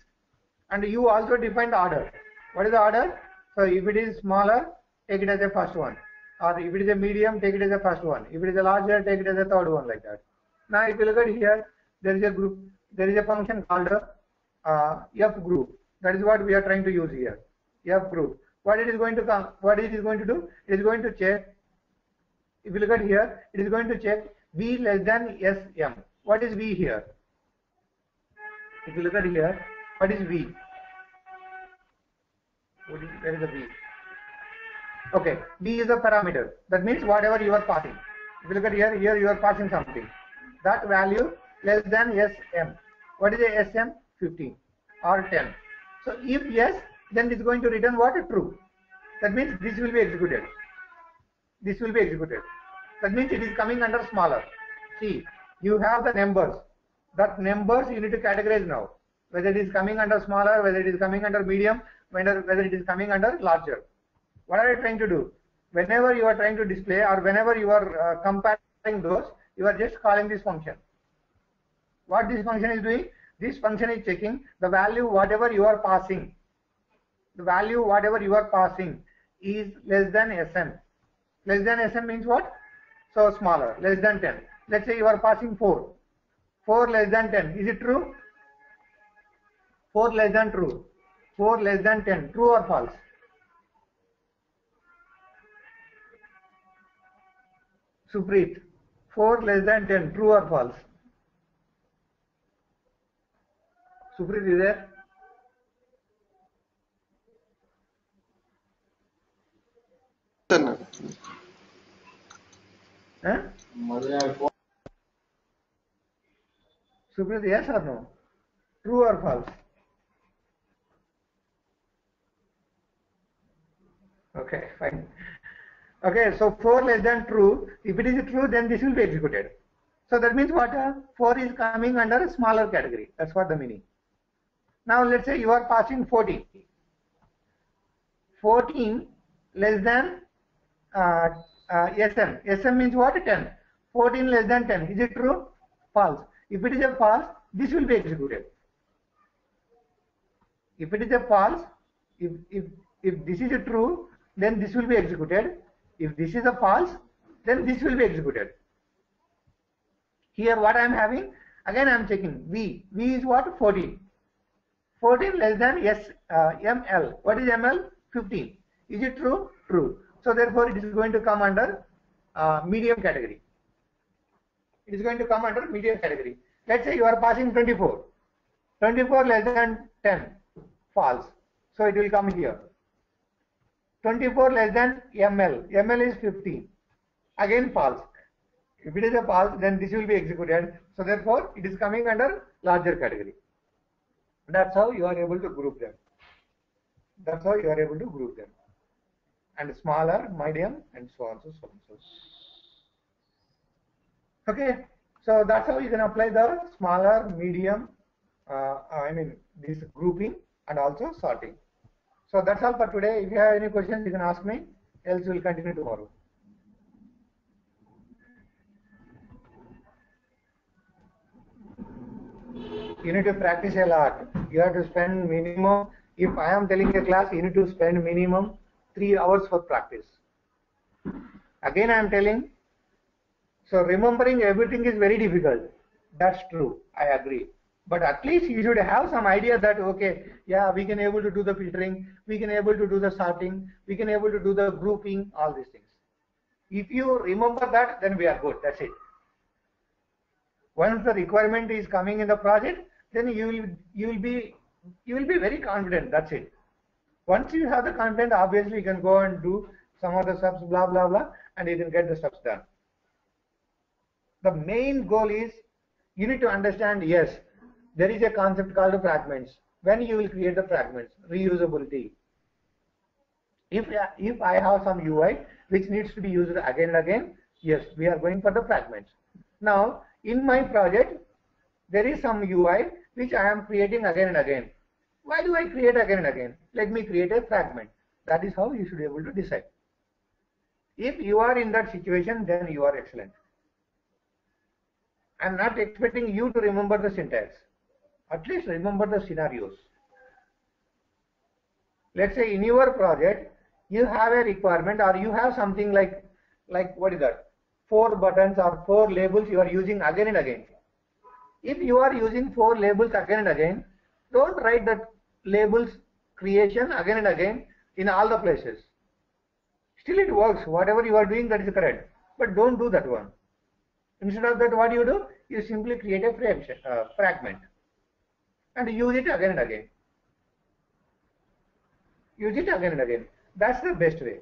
and you also define the order. What is the order? So if it is smaller, take it as a first one, or if it is a medium, take it as a first one. If it is a larger, take it as a third one, like that. Now if you look at here, there is a group, there is a function called F group. That is what we are trying to use here. F group. What it is going to come? What it is going to do? It is going to check. If you look at here, it is going to check V less than SM. What is V here? If you look at here, what is V? Where is the V? Okay, V is a parameter. That means whatever you are passing. If you look at here, you are passing something. That value less than SM. What is the SM? 15 or 10. So if yes, then it's going to return what? True. That means this will be executed. This will be executed. That means it is coming under smaller. See, you have the numbers. That numbers you need to categorize now. Whether it is coming under smaller, whether it is coming under medium, whether it is coming under larger. What are you trying to do? Whenever you are trying to display or whenever you are comparing those, you are just calling this function. What this function is doing? This function is checking the value whatever you are passing. The value whatever you are passing is less than SM. Less than SM means what? So smaller, less than 10. Let's say you are passing 4. 4 less than 10. Is it true? 4 less than true. 4 less than 10. True or false? Supreet. 4 less than 10. True or false? Supreet is there? Huh? Supreet, yes or no? True or false? Okay, fine. Okay, so 4 less than true. If it is true, then this will be executed. So that means what? 4 is coming under a smaller category. That's what the meaning. Now let's say you are passing 14. 14 less than SM. SM means what? 10. 14 less than 10. Is it true? False. If it is a false, this will be executed. If it is a false, if this is a true, then this will be executed. If this is a false, then this will be executed. Here what I am having, again I am checking V. V is what? 14. 14 less than ML. What is ML? 15. Is it true? True. So therefore it is going to come under medium category. It is going to come under medium category. Let's say you are passing 24. 24 less than 10. False. So it will come here. 24 less than ML. ML is 15. Again false. If it is a false, then this will be executed. So therefore it is coming under larger category. That's how you are able to group them. That's how you are able to group them. And smaller, medium, and so on, so on. Okay, so that's how you can apply the smaller, medium, this grouping and also sorting. So that's all for today. If you have any questions, you can ask me. Else we'll continue tomorrow. You need to practice a lot. You have to spend minimum. If I am telling a class, you need to spend minimum 3 hours for practice. Again, I am telling. So remembering everything is very difficult. That's true. I agree. But at least you should have some idea that, okay, yeah, we can able to do the filtering, we can able to do the sorting, we can able to do the grouping, all these things. If you remember that, then we are good. That's it. Once the requirement is coming in the project, then you will be very confident. That's it. Once you have the content, obviously you can go and do some of the steps, blah blah blah, and you can get the steps done. The main goal is you need to understand, yes, there is a concept called fragments. When you will create the fragments, reusability. If I have some UI which needs to be used again and again, yes, we are going for the fragments. Now, in my project, there is some UI which I am creating again and again. Why do I create again and again? Let me create a fragment. That is how you should be able to decide. If you are in that situation, then you are excellent. I am not expecting you to remember the syntax. At least remember the scenarios. Let's say in your project, you have a requirement or you have something like what is that? 4 buttons or 4 labels you are using again and again. If you are using 4 labels again and again, don't write that labels creation again and again in all the places. Still it works. Whatever you are doing, that is correct. But don't do that one. Instead of that, what you do? You simply create a fragment and use it again and again. Use it again and again. That's the best way.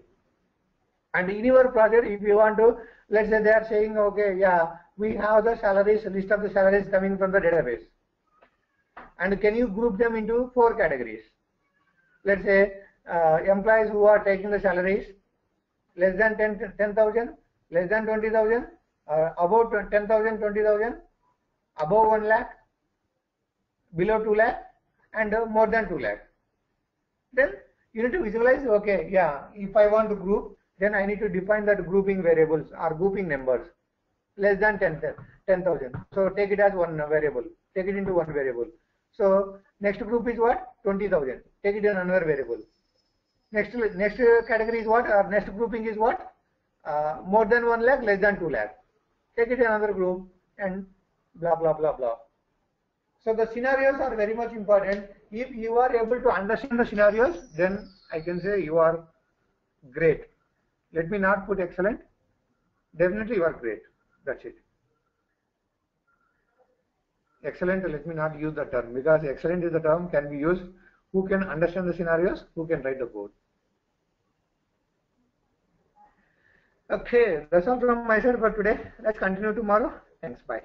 And in your project, if you want to, let's say they are saying, okay, yeah, we have the salaries, list of the salaries coming from the database. And can you group them into 4 categories? Let's say employees who are taking the salaries less than 10,000, less than 20,000, above 10,000, 20,000, above 1 lakh, below 2 lakh, and more than 2 lakh. Then you need to visualize, okay, yeah, if I want to group, then I need to define that grouping variables or grouping numbers. Less than 10,000. So take it as one variable. Take it into one variable. So next group is what? 20,000. Take it in another variable. Next category is what? Or next grouping is what? More than 1 lakh, less than 2 lakh. Take it in another group and blah blah blah blah. So the scenarios are very much important. If you are able to understand the scenarios, then I can say you are great. Let me not put excellent. Definitely you are great. That's it. Excellent, let me not use the term, because excellent is the term can be used who can understand the scenarios, who can write the code. Okay, that's all from my side for today. Let's continue tomorrow. Thanks, bye.